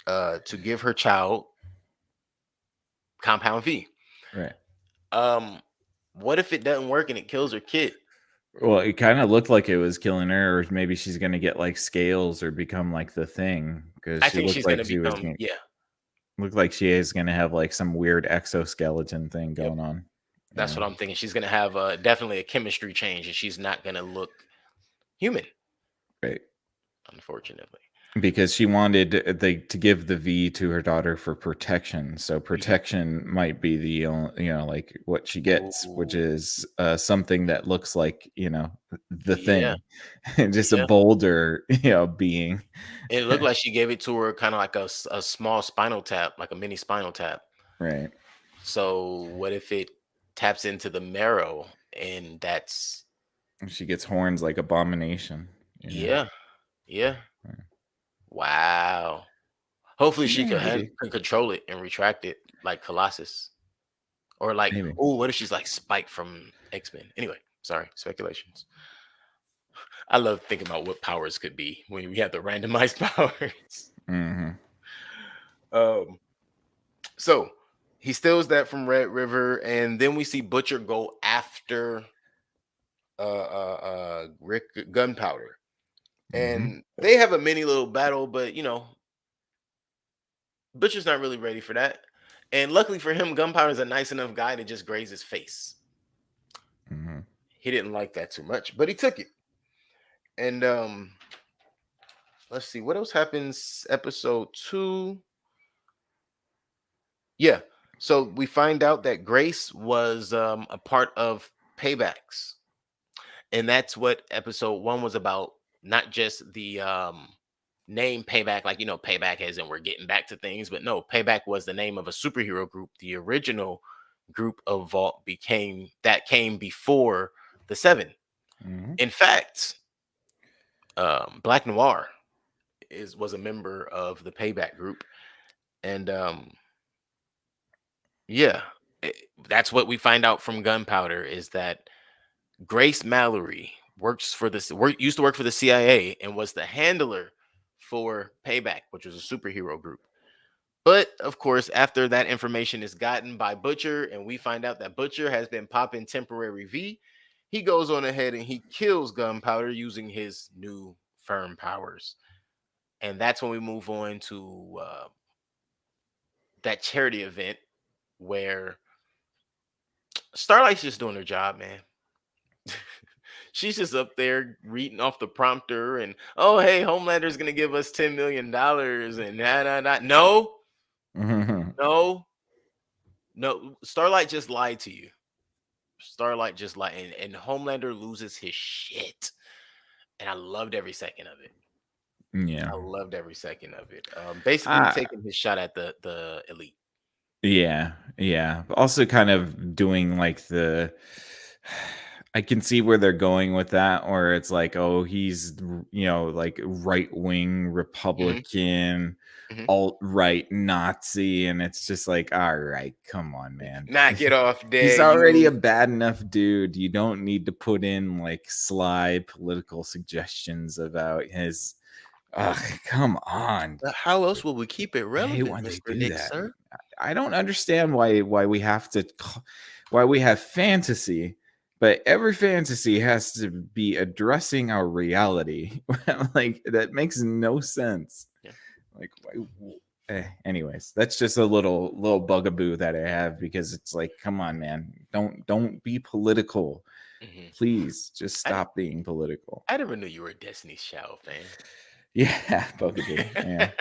A: to give her child Compound V.
B: Right.
A: What if it doesn't work and it kills her kid?
B: Well, it kind of looked like it was killing her, or maybe she's going to get like scales or become like the Thing, because
A: I
B: she
A: think
B: looked
A: she's
B: like
A: gonna
B: she was
A: become, yeah,
B: looked like she is going to have like some weird exoskeleton thing
A: yep.
B: going on.
A: That's
B: Yeah.
A: what I'm thinking. She's gonna have definitely a chemistry change, and she's not gonna look human,
B: Right.
A: unfortunately.
B: Because she wanted to give the V to her daughter for protection. So protection might be the only, like what she gets, which
A: Ooh,
B: is something that looks like, the
A: yeah,
B: Thing, just a
A: yeah.
B: bolder, being.
A: It looked like she gave it to her kind of like a small spinal tap, like a mini spinal tap.
B: Right.
A: So what if it taps into the marrow and that's,
B: She gets horns like Abomination.
A: yeah, yeah.
B: Right.
A: Wow. Hopefully she
B: Yeah, maybe.
A: can control it and retract it like Colossus. Or like,
B: Maybe.
A: oh, what if she's like Spike from X-Men? Anyway, sorry, speculations. I love thinking about what powers could be when we have the randomized powers.
B: Hmm.
A: So he steals that from Red River, and then we see Butcher go after Rick Gunpowder. And they have a mini little battle, but Butcher's not really ready for that. And luckily for him, Gunpowder's a nice enough guy to just graze his face.
B: Hmm.
A: He didn't like that too much, but he took it. And let's see what else happens. Episode 2. Yeah. So we find out that Grace was a part of Paybacks. And that's what episode 1 was about. Not just the name Payback, like Payback as in we're getting back to things, but no, Payback was the name of a superhero group. The original group of Vault came before the 7. In fact, Black Noir was a member of the Payback group, and yeah, that's what we find out from Gunpowder is that Grace Mallory used to work for the CIA and was the handler for Payback, which was a superhero group. But of course, after that information is gotten by Butcher, and we find out that Butcher has been popping temporary V, he goes on ahead and he kills Gunpowder using his new firm powers. And that's when we move on to that charity event where Starlight's just doing her job, man. She's just up there reading off the prompter and, oh, hey, Homelander's going to give us $10 million and No, no, no. Starlight just lied to you. Starlight just lied. And Homelander loses his shit. And I loved every second of it.
B: Yeah.
A: I loved every second of it. Basically taking his shot at the elite.
B: Yeah. Yeah. Also kind of doing like I can see where they're going with that, where it's like, oh, he's, like right-wing Republican,
A: Mhm.
B: alt-right Nazi, and it's just like, all right, come on, man.
A: Knock it off, there.
B: He's already a bad enough dude. You don't need to put in like sly political suggestions about his. Ugh, come on.
A: How else will we keep it
B: I hate
A: relevant,
B: when they
A: Mr.
B: do
A: Nick,
B: that.
A: sir?
B: I don't understand why we have to why we have fantasy, but every fantasy has to be addressing our reality. Like that makes no sense.
A: Yeah.
B: Like anyways, that's just a little bugaboo that I have, because it's like, come on, man, don't be political. Please just stop being political.
A: I never knew you were a Destiny's Child fan.
B: Yeah, bugaboo. Yeah.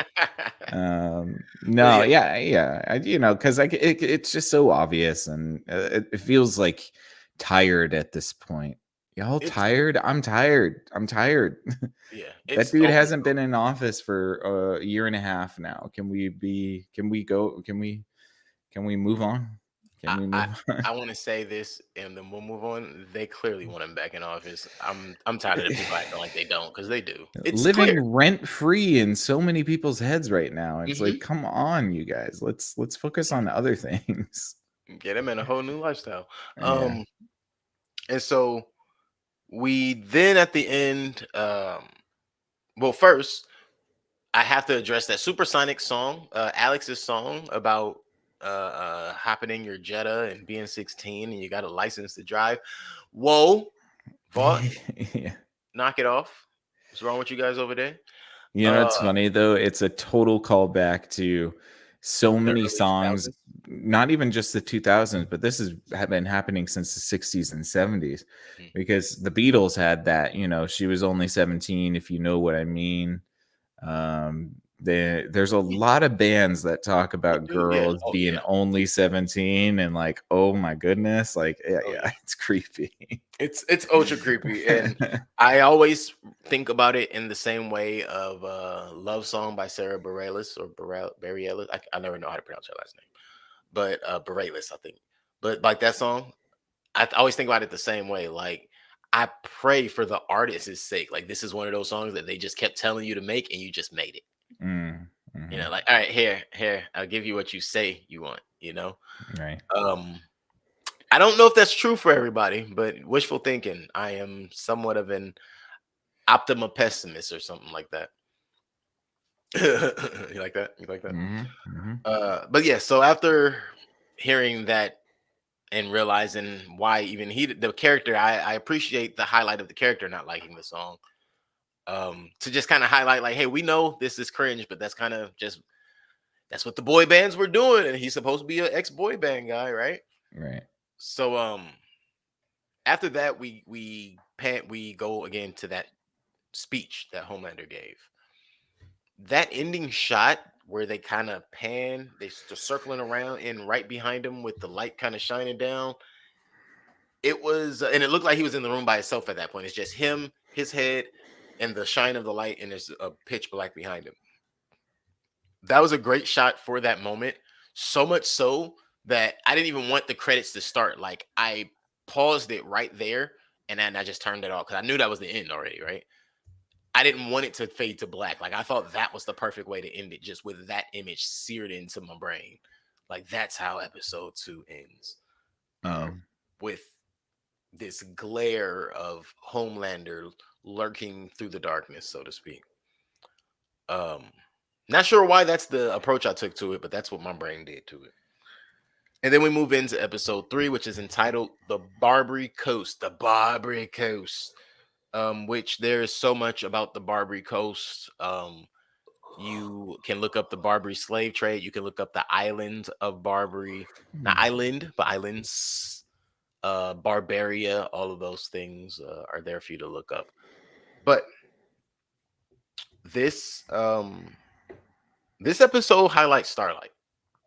B: No, yeah. Because it's just so obvious, and it feels like tired at this point. Y'all tired? I'm tired.
A: Yeah,
B: That dude hasn't been in office for a year and a half now. Can we move on?
A: I want to say this, and then we'll move on. They clearly want him back in office. I'm tired of the people acting like they don't, because they do. It's
B: living rent free in so many people's heads right now. It's like, come on, you guys. Let's focus on other things.
A: Get him in a whole new lifestyle. And so we then at the end, well, first I have to address that Supersonic song, Alex's song about hopping in your Jetta and being 16 and you got a license to drive. Whoa, Vaught, knock it off. What's wrong with you guys over there?
B: It's funny though. It's a total callback to so many songs, 2000s? Not even just the 2000s, but this has been happening since the 60s and 70s, because the Beatles had that, she was only 17, if you know what I mean. There's a lot of bands that talk about girls being only 17, and like, oh my goodness, like it's creepy.
A: It's ultra creepy, and I always think about it in the same way of Love Song by Sarah Bareilles or Bareilles. I never know how to pronounce her last name, but Bareilles, I think. But like that song, I always think about it the same way. Like, I pray for the artist's sake. Like, this is one of those songs that they just kept telling you to make, and you just made it. Like, all right, here, I'll give you what you say you want.
B: Right.
A: I don't know if that's true for everybody, but wishful thinking. I am somewhat of an optima pessimist or something like that. You like that? You like that? But yeah. So after hearing that and realizing why even the character, I appreciate the highlight of the character not liking the song. To just kind of highlight, like, hey, we know this is cringe, but that's kind of that's what the boy bands were doing, and he's supposed to be an ex-boy band guy, right?
B: Right.
A: So after that, we go again to that speech that Homelander gave. That ending shot where they kind of pan, they're circling around and right behind him with the light kind of shining down. It was, and it looked like he was in the room by himself at that point. It's just him, his head, and the shine of the light, and there's a pitch black behind him. That was a great shot for that moment. So much so that I didn't even want the credits to start. Like, I paused it right there, and then I just turned it off because I knew that was the end already, right? I didn't want it to fade to black. Like, I thought that was the perfect way to end it, just with that image seared into my brain. Like, that's how episode 2 ends. With this glare of Homelander lurking through the darkness, so to speak. Um, Not sure why that's the approach I took to it, but that's what my brain did to it. And then we move into episode 3, which is entitled "The Barbary Coast." The Barbary Coast, which there is so much about the Barbary Coast. You can look up the Barbary slave trade. You can look up the island of Barbary, not island, but islands. Barbaria, all of those things are there for you to look up. But this this episode highlights Starlight,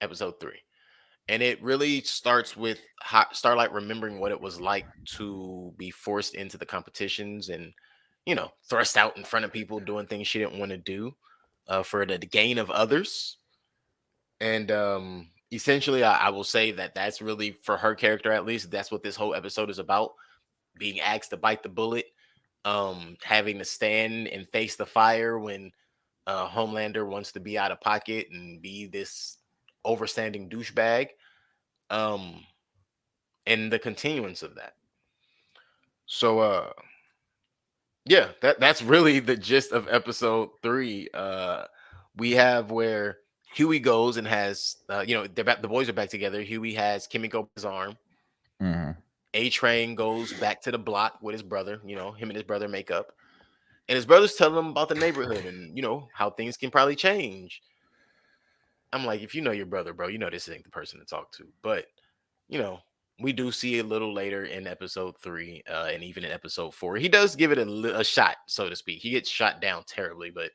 A: episode 3. And it really starts with Starlight remembering what it was like to be forced into the competitions and, thrust out in front of people doing things she didn't want to do for the gain of others. And essentially, I will say that that's really, for her character at least, that's what this whole episode is about: being asked to bite the bullet, having to stand and face the fire when Homelander wants to be out of pocket and be this overstanding douchebag, um, and the continuance of that. So, yeah, that's really the gist of episode 3. We have where Huey goes and has, they're back, the boys are back together. Huey has Kimiko his arm.
B: Mm-hmm.
A: A Train goes back to the block with his brother. Him and his brother make up, and his brother's telling him about the neighborhood and how things can probably change. I'm like, if you know your brother, bro, this ain't the person to talk to. But you know, we do see a little later in episode 3, and even in episode 4, he does give it a shot, so to speak. He gets shot down terribly, but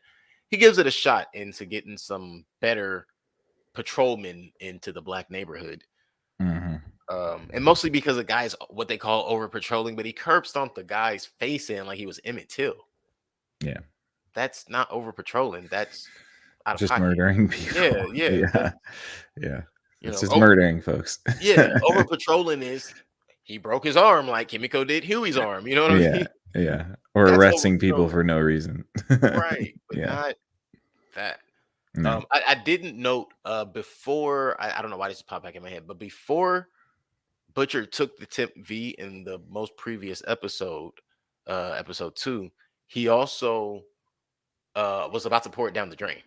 A: he gives it a shot into getting some better patrolmen into the black neighborhood.
B: Mm-hmm.
A: And mostly because the guy's what they call over patrolling, but he curb stomped the guy's face in like he was Emmett Till.
B: Yeah.
A: That's not over patrolling. That's out of
B: Just
A: pocket.
B: murdering people.
A: Yeah.
B: Yeah. It's just
A: over,
B: murdering folks.
A: over patrolling is he broke his arm like Kimiko did Huey's arm. You know what I mean?
B: Yeah. Or
A: That's
B: arresting people for no reason.
A: Right. But
B: Yeah.
A: not that.
B: No.
A: I didn't note before, I don't know why this just popped back in my head, but before Butcher took the Temp V in the most previous episode, episode 2, he also was about to pour it down the drain.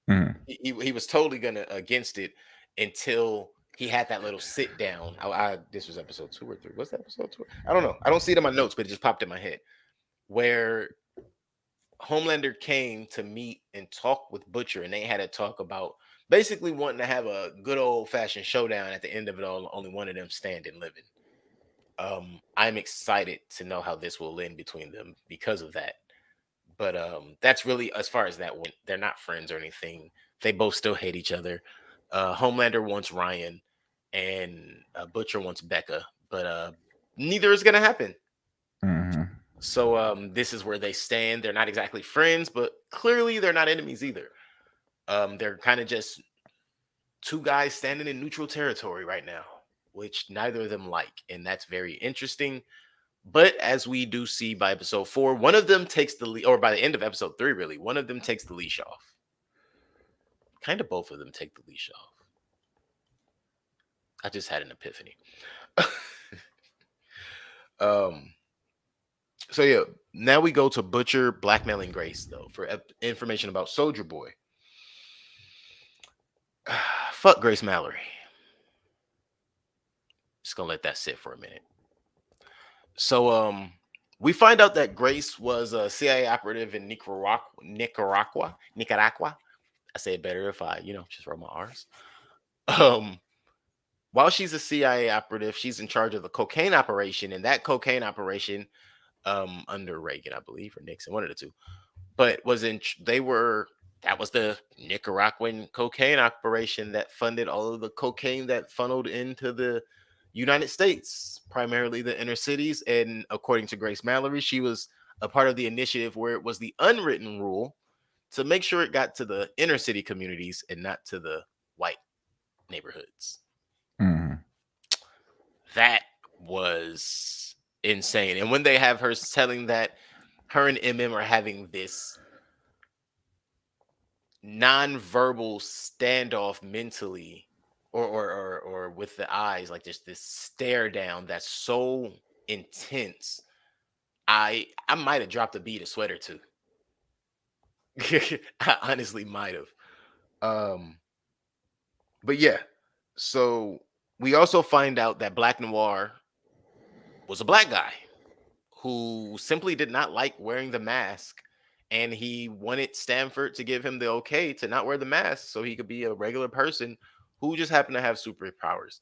B: Mhm.
A: He was totally gonna against it until he had that little sit down. This was episode 2 or 3. What's that, episode 2? I don't know. I don't see it in my notes, but it just popped in my head where Homelander came to meet and talk with Butcher, and they had a talk about basically wanting to have a good old fashioned showdown. At the end of it all, only one of them standing living. I'm excited to know how this will end between them because of that. But that's really, as far as that went. They're not friends or anything. They both still hate each other. Homelander wants Ryan, and Butcher wants Becca, but neither is gonna happen.
B: Mhm.
A: So this is where they stand. They're not exactly friends, but clearly they're not enemies either. They're kind of just two guys standing in neutral territory right now, which neither of them like, and that's very interesting. But as we do see by episode 4, one of them takes the lead, or by the end of episode 3, really, one of them takes the leash off. Kind of both of them take the leash off. I just had an epiphany. So yeah, now we go to Butcher blackmailing Grace though for information about Soldier Boy. Fuck Grace Mallory. Just gonna let that sit for a minute. So we find out that Grace was a CIA operative in Nicaragua. I say it better if I, just roll my R's. While she's a CIA operative, she's in charge of the cocaine operation, and that cocaine operation, under Reagan, I believe, or Nixon, one of the two, but that was the Nicaraguan cocaine operation that funded all of the cocaine that funneled into the United States, primarily the inner cities. And according to Grace Mallory, she was a part of the initiative where it was the unwritten rule to make sure it got to the inner city communities and not to the white neighborhoods.
B: Mhm.
A: That was insane. And when they have her telling that her and MM are having this non-verbal standoff mentally, or with the eyes, like just this stare down that's so intense. I might have dropped a beat a sweat or two. I honestly might have. Um, but yeah, so we also find out that Black Noir was a black guy who simply did not like wearing the mask, and he wanted Stanford to give him the okay to not wear the mask so he could be a regular person who just happened to have superpowers.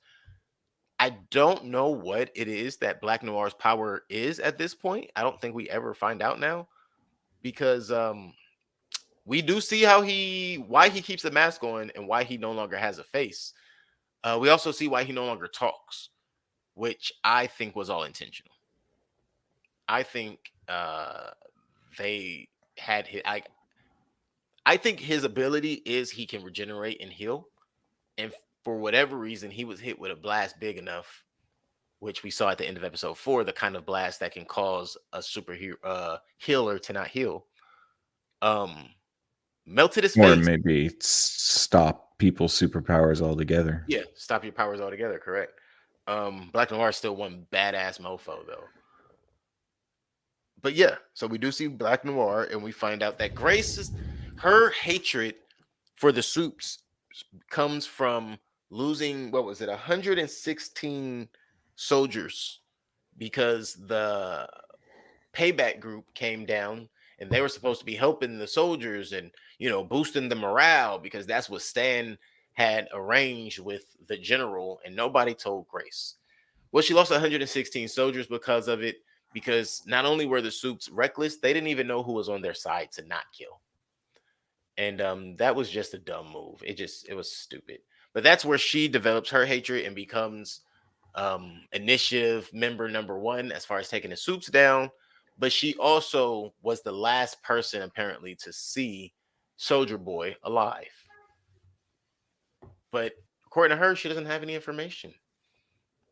A: I don't know what it is that Black Noir's power is at this point. I don't think we ever find out now because we do see why he keeps the mask on and why he no longer has a face. We also see why he no longer talks, which I think was all intentional. I think they had his. I think his ability is he can regenerate and heal, and for whatever reason, he was hit with a blast big enough, which we saw at the end of episode 4, the kind of blast that can cause a superhero healer to not heal. Melted his
B: Or
A: face.
B: maybe stop people's superpowers altogether.
A: Yeah, stop your powers altogether. Correct. Black Noir is still one badass mofo though. But yeah, so we do see Black Noir, and we find out that her hatred for the Supes comes from losing, what was it, 116 soldiers because the payback group came down and they were supposed to be helping the soldiers and boosting the morale because that's what Stan had arranged with the general, and nobody told Grace. Well, she lost 116 soldiers because of it, because not only were the Supes reckless, they didn't even know who was on their side to not kill. And that was just a dumb move. It was stupid. But that's where she develops her hatred and becomes initiative member number 1 as far as taking the Supes down. But she also was the last person apparently to see Soldier Boy alive. But according to her, she doesn't have any information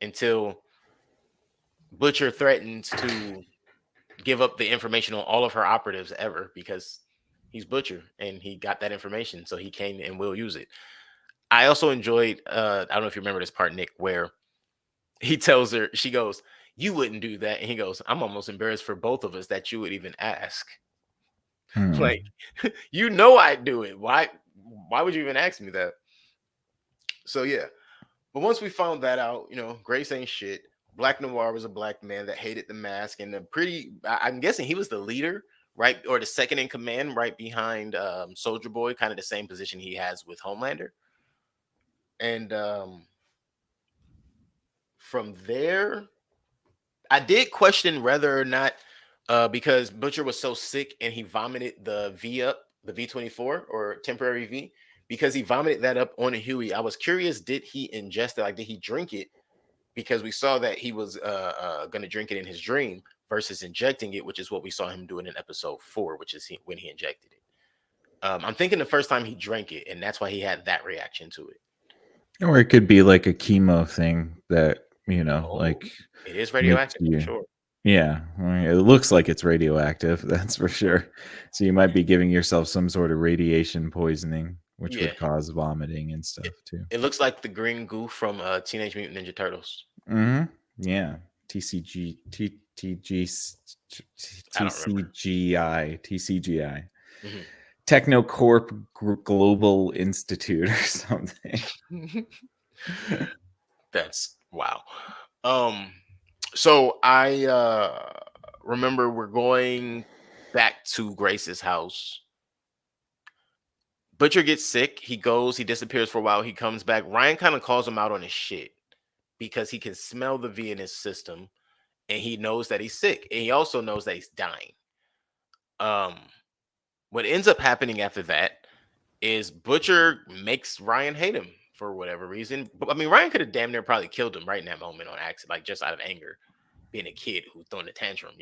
A: until Butcher threatens to give up the information on all of her operatives ever because he's Butcher and he got that information, so he can and will use it. I also enjoyed, I don't know if you remember this part, Nick, where he tells her, she goes, "You wouldn't do that." And he goes, "I'm almost embarrassed for both of us that you would even ask." Like, I'd do it. Why would you even ask me that? So yeah. But once we found that out, Grace ain't shit. Black Noir was a black man that hated the mask, and I'm guessing he was the leader, right? Or the second in command, right behind Soldier Boy, kind of the same position he has with Homelander. And from there, I did question whether or not, because Butcher was so sick and he vomited the V24 or temporary V, because he vomited that up on Huey. I was curious, did he ingest it? Like, did he drink it? Because we saw that he was going to drink it in his dream versus injecting it, which is what we saw him doing in episode 4, which is when he injected it. I'm thinking the first time he drank it, and that's why he had that reaction to it.
B: Or it could be like a chemo thing that, like
A: it is radioactive, for sure.
B: Yeah, it looks like it's radioactive, that's for sure. So you might be giving yourself some sort of radiation poisoning, which would cause vomiting and stuff too.
A: It looks like the green goo from Teenage Mutant Ninja Turtles.
B: Yeah, TCGI. Technocorp Global Institute or something.
A: That's wow. So I remember we're going back to Grace's house. Butcher gets sick. He disappears for a while. He comes back. Ryan kind of calls him out on his shit because he can smell the V in his system and he knows that he's sick. And he also knows that he's dying. What ends up happening after that is Butcher makes Ryan hate him for whatever reason. But I mean, Ryan could have damn near probably killed him right in that moment on accident, like just out of anger, being a kid who's throwing a tantrum,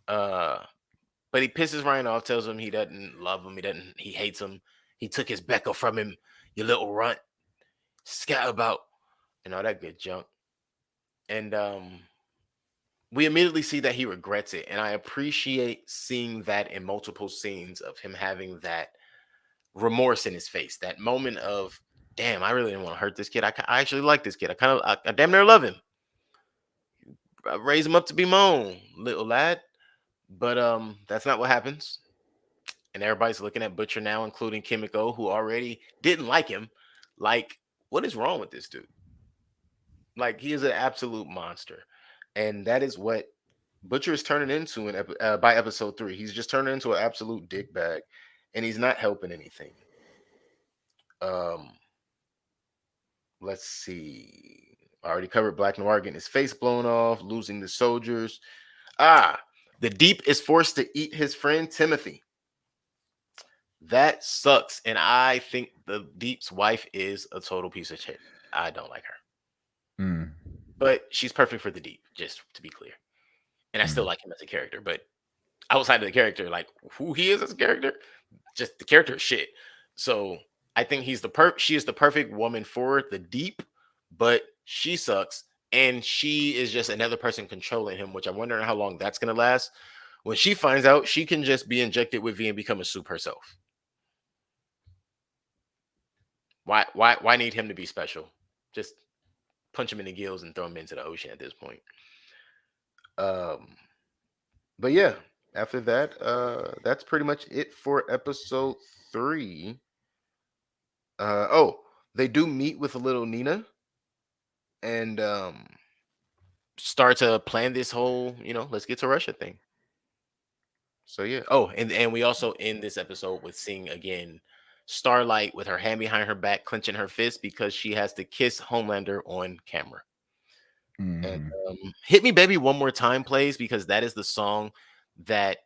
A: But he pisses Ryan off, tells him he doesn't love him, he hates him. He took his Becca from him, you little runt, scat about, and all that good junk. And we immediately see that he regrets it, and I appreciate seeing that in multiple scenes of him having that remorse in his face, that moment of, damn, I really didn't want to hurt this kid. I actually like this kid. I damn near love him. raise him up to be my own little lad. But that's not what happens. And everybody's looking at Butcher now, including Kimiko, who already didn't like him. Like, what is wrong with this dude? Like, he is an absolute monster, and that is what Butcher is turning into by episode 3. He's just turning into an absolute dickbag, and he's not helping anything. Um, let's see. I already covered Black Noir getting his face blown off, losing the soldiers. The Deep is forced to eat his friend Timothy. That sucks. And I think the Deep's wife is a total piece of shit. I don't like her. But she's perfect for the Deep, just to be clear. And I still like him as a character. But outside of the character, like who he is as a character, just the character is shit. So I think she is the perfect woman for the Deep, but she sucks. And she is just another person controlling him, which I'm wondering how long that's going to last. When she finds out, she can just be injected with V and become a soup herself. Why need him to be special? Just punch him in the gills and throw him into the ocean at this point. But yeah, after that, that's pretty much it for episode 3. They do meet with a little Nina and start to plan this whole, let's get to Russia thing. So yeah. Oh, and we also end this episode with seeing again Starlight with her hand behind her back, clenching her fist because she has to kiss Homelander on camera. And Hit Me Baby One More Time plays because that is the song that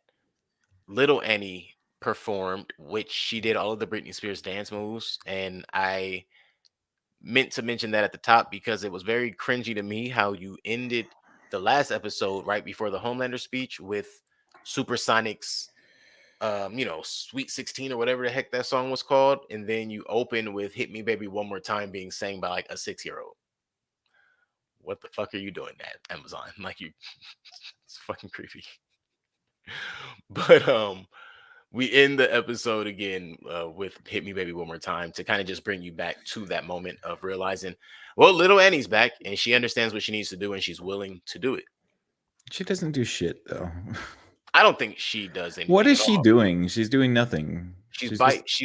A: Little Annie performed, which she did all of the Britney Spears dance moves. And I meant to mention that at the top because it was very cringy to me how you ended the last episode right before the Homelander speech with Supersonic's Sweet 16 or whatever the heck that song was called, and then you open with Hit Me Baby One More Time being sang by like a 6-year-old. What the fuck are you doing that, Amazon? Like it's fucking creepy. But we end the episode again with Hit Me Baby One More Time to kind of just bring you back to that moment of realizing, well, little Annie's back and she understands what she needs to do and she's willing to do it.
B: She doesn't do shit though.
A: I don't think she does anything.
B: What is she doing? She's doing nothing.
A: She's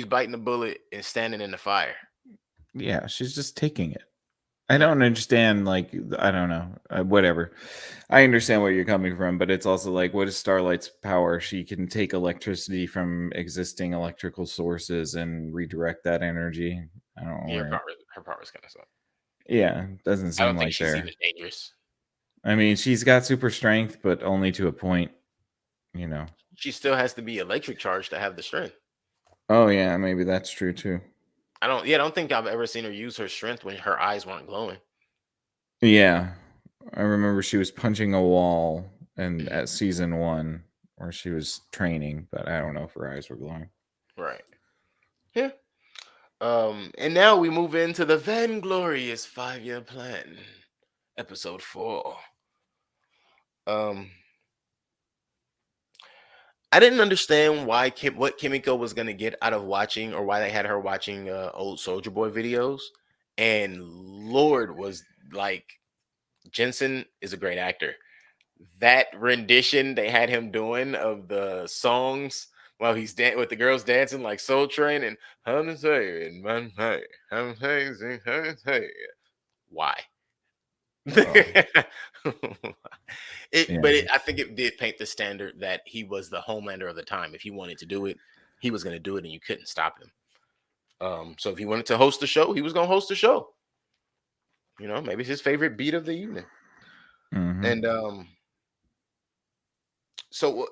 A: biting the bullet and standing in the fire.
B: Yeah, she's just taking it. I don't understand. Like, I don't know. Whatever. I understand where you're coming from, but it's also like, what is Starlight's power? She can take electricity from existing electrical sources and redirect that energy. I don't know.
A: Yeah, her power is kind of suck.
B: Yeah, doesn't seem
A: I don't think
B: like
A: she's even dangerous.
B: I mean, she's got super strength, but only to a point.
A: She still has to be electric charged to have the strength.
B: Oh yeah, maybe that's true too.
A: I don't think I've ever seen her use her strength when her eyes weren't glowing.
B: Yeah, I remember she was punching a wall and at season 1 where she was training, but I don't know if her eyes were glowing.
A: Right. Yeah. And now we move into the Vainglorious 5-year plan, episode 4. I didn't understand what Kimiko was gonna get out of watching, or why they had her watching old Soldier Boy videos. And Lord was like, Jensen is a great actor. That rendition they had him doing of the songs while he's with the girls dancing like Soul Train and I'm saying, I'm amazing, why? I think it did paint the standard that he was the Homelander of the time. If he wanted to do it, he was going to do it, and you couldn't stop him. So if he wanted to host the show, he was going to host the show. Maybe it's his favorite beat of the evening. And so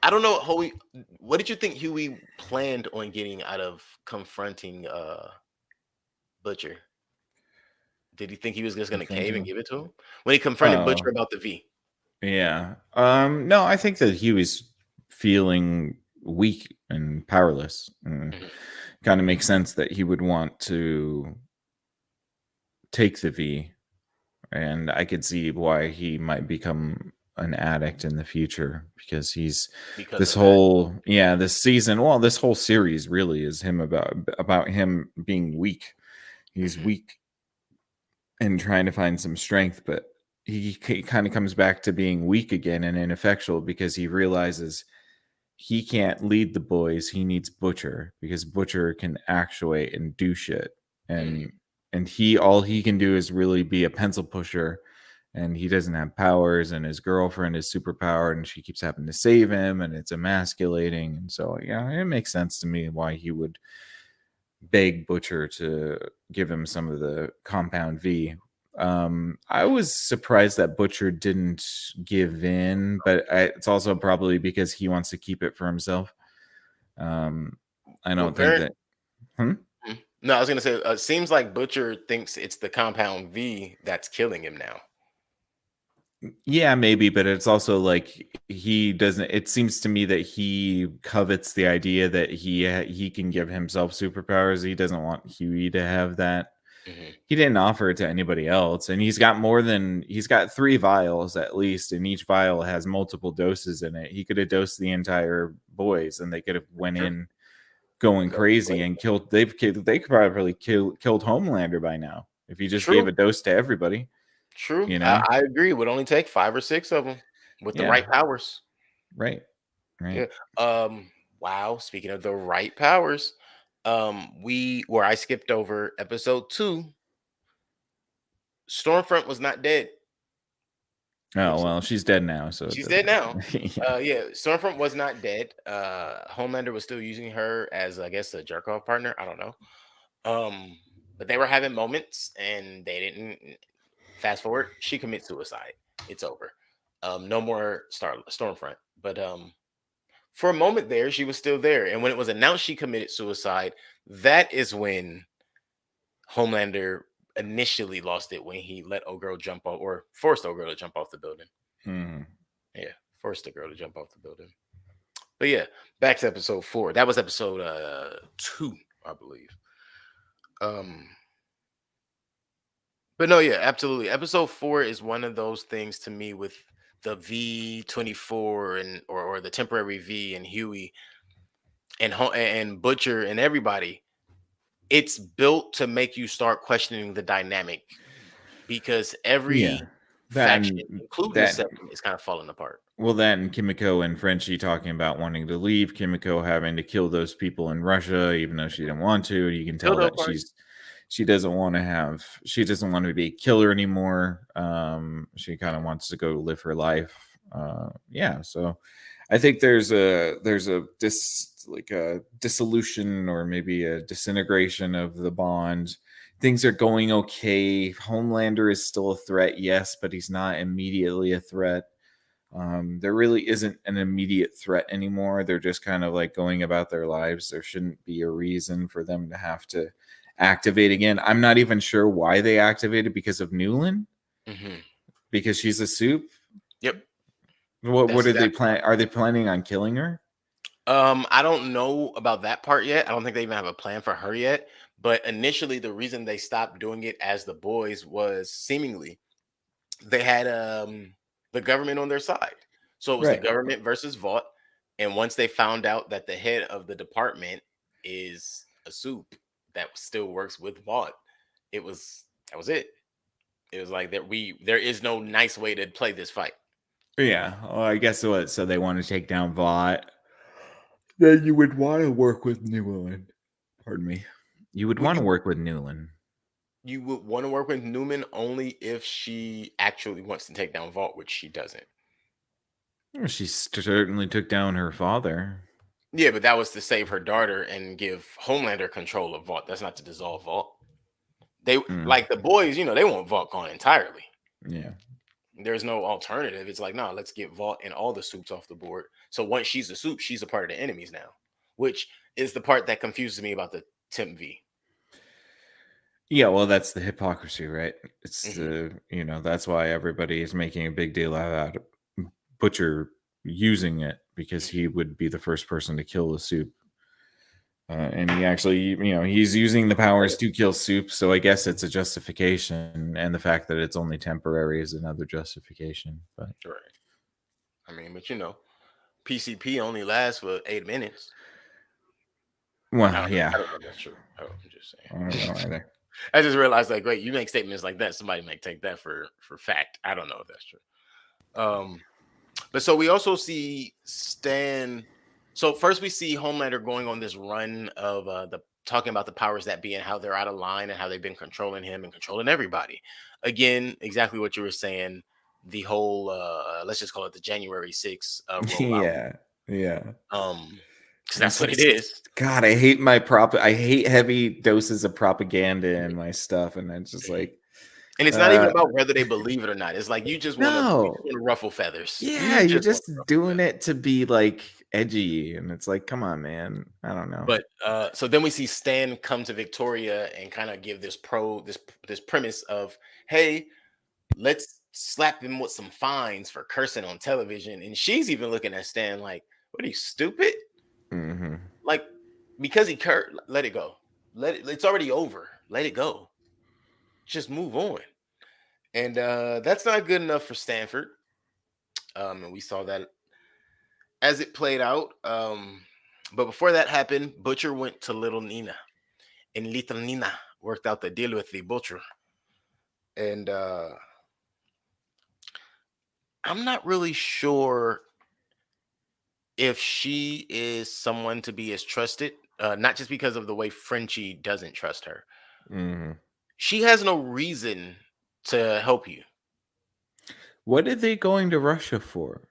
A: I don't know, Howie. What did you think Huey planned on getting out of confronting Butcher? Did he think he was just going to cave and give it to him when he confronted Butcher about the V?
B: Yeah. No, I think that he was feeling weak and powerless. Kind of makes sense that he would want to take the V, and I could see why he might become an addict in the future because this whole season. Well, this whole series really is him about him being weak. He's weak and trying to find some strength, but he kind of comes back to being weak again and ineffectual because he realizes he can't lead the boys. He needs Butcher because Butcher can actuate and do shit.
A: Mhm.
B: And he all he can do is really be a pencil pusher, and he doesn't have powers, and his girlfriend is superpowered and she keeps having to save him, and it's emasculating. And so yeah, it makes sense to me why he would beg Butcher to give him some of the compound V. I was surprised that Butcher didn't give in, but it's also probably because he wants to keep it for himself. I
A: Well,
B: don't think
A: very.
B: that. Hmm?
A: No, I was gonna say. Seems like Butcher thinks it's the compound V that's killing him now.
B: Yeah, maybe, but it's also like he doesn't. It seems to me that he covets the idea that he can give himself superpowers. He doesn't want Huey to have that.
A: Hmm.
B: He didn't offer it to anybody else, and he's got 3 vials at least, and each vial has multiple doses in it. He could have dosed the entire boys, and they could have went
A: True.
B: in going
A: Go
B: crazy
A: blame
B: and
A: him.
B: killed. They could probably killed Homelander by now if he just gave
A: True.
B: a dose to everybody.
A: True.
B: You
A: I,
B: know?
A: I agree. It would only take 5 or 6 of them with the right
B: Yeah.
A: powers.
B: Right. Right.
A: Yeah. Wow. Speaking of the right powers, we where I skipped over episode 2. Stormfront was not dead.
B: Oh
A: Looks
B: well, she's dead now, so it
A: She's dead
B: doesn't.
A: now.
B: Yeah.
A: Yeah, Stormfront was not dead. Homelander was still using her as, I guess, a jerk off partner. I don't know. But they were having moments, and they didn't. Fast forward, she commits suicide. It's over. No more Stormfront. But for a moment there, she was still there. And when it was announced she committed suicide, that is when Homelander initially lost it, when he let old girl jump off, or forced old girl to jump off the building.
B: Mhm.
A: Yeah, forced the girl to jump off the building. But yeah, back to episode 4. That was episode 2, I believe. Um, but no, yeah, absolutely. Episode 4 is one of those things to me with the V24 and or the temporary V and Huey and and Butcher and everybody. It's built to make you start questioning the dynamic, because every
B: Yeah. That
A: faction,
B: and
A: including the
B: that
A: Seven, is kind of falling apart.
B: well, that and Kimiko and Frenchie talking about wanting to leave, Kimiko having to kill those people in Russia, even though she didn't want to. You can tell
A: Dildo
B: that
A: party.
B: she doesn't want to be a killer anymore. She kind of wants to go live her life. Yeah, so I think there's a like a dissolution or maybe a disintegration of the bond. Things are going okay. Homelander is still a threat, yes, but he's not immediately a threat. There really isn't an immediate threat anymore. They're just kind of like going about their lives. There shouldn't be a reason for them to have to activate again. I'm not even sure why they activated because of Newland,
A: Hmm.
B: because she's a soup.
A: Yep,
B: What
A: that's
B: are they
A: exactly.
B: plan? Are they planning on killing her?
A: I don't know about that part yet. I don't think they even have a plan for her yet. But initially, the reason they stopped doing it as the boys was seemingly they had the government on their side. So it was the
B: Right.
A: government versus Vought. And once they found out that the head of the department is a soup that still works with Vought, it was that was it. It was like that there is no nice way to play this fight.
B: Yeah. Well, I guess what? So they want to take down Vought. Then you would want to work with Newland. Pardon me. You would
A: Well,
B: want to work with Newland.
A: you would want to work with Newman only if she actually wants to take down Vault, which she doesn't.
B: Well, she certainly took down her father.
A: Yeah, but that was to save her daughter and give Homelander control of Vault. That's not to dissolve Vault. They
B: Mm,
A: like the boys, they want Vault gone entirely.
B: yeah.
A: There's no alternative. It's like, no, let's get Vault and all the suits off the board. So once she's a suit, she's a part of the enemies now, which is the part that confuses me about the Temp V.
B: Yeah, well, that's the hypocrisy, right? It's
A: Hmm.
B: that's why everybody is making a big deal out of Butcher using it because he would be the first person to kill the soup. And he actually, he's using the powers to kill soup. So I guess it's a justification. And the fact that it's only temporary is another justification. But
A: Right. I mean, but PCP only lasts for 8 minutes. I
B: well,
A: don't know.
B: yeah,
A: I don't know if that's true. Oh, I'm just
B: I don't know
A: saying.
B: either.
A: I just realized, like, wait, you make statements like that, somebody might take that for fact. I don't know if that's true. Um, but so we also see Stan. So first we see Homelander going on this run of the talking about the powers that be and how they're out of line and how they've been controlling him and controlling everybody. Again, exactly what you were saying. The whole let's just call it the January 6th rollout.
B: Yeah, yeah.
A: Because that's what it is.
B: God, I hate heavy doses of propaganda in my stuff, and it's just like,
A: and it's not even about whether they believe it or not. It's like you just want to ruffle feathers.
B: Yeah, you're just doing it to be like edgy, and it's like, come on, man. I don't know.
A: But so then we see Stan come to Victoria and kind of give this premise of, hey, let's slap him with some fines for cursing on television. And she's even looking at Stan like, what are you, stupid?
B: Mm-hmm.
A: Like, because he cursed, let it go. It's already over. Let it go. Just move on. And that's not good enough for Stanford. And we saw that as it played out. But before that happened, Butcher went to Little Nina. And Little Nina worked out the deal with the Butcher. And I'm not really sure if she is someone to be as trusted, not just because of the way Frenchie doesn't trust her.
B: Mm-hmm.
A: She has no reason to help you.
B: What are they going to Russia for?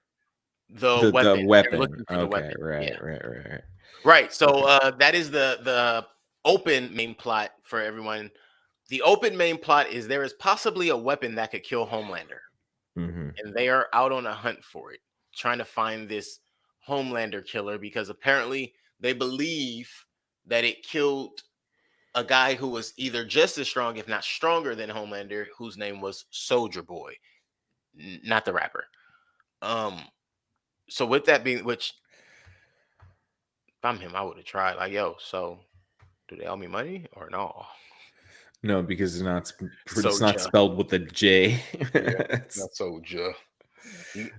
A: The weapon.
B: The weapon.
A: Okay,
B: the
A: weapon.
B: Right.
A: So that is the open main plot for everyone. The open main plot is there is possibly a weapon that could kill Homelander.
B: Mm-hmm.
A: And they are out on a hunt for it, trying to find this Homelander killer, because apparently they believe that it killed a guy who was either just as strong, if not stronger than Homelander, whose name was Soldier Boy, not the rapper. So with that being, which if I'm him, I would have tried, like, yo, so do they owe me money or no?
B: No, because it's not spelled with a J.
A: Not Soldier.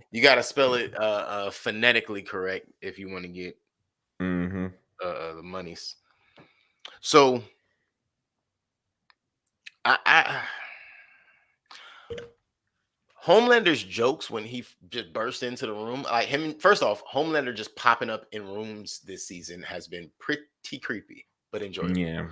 A: You got to spell it phonetically correct if you want to get the monies. So I Homelander's jokes when he just burst into the room, like him. First off, Homelander just popping up in rooms this season has been pretty creepy, but enjoyable.
B: Yeah.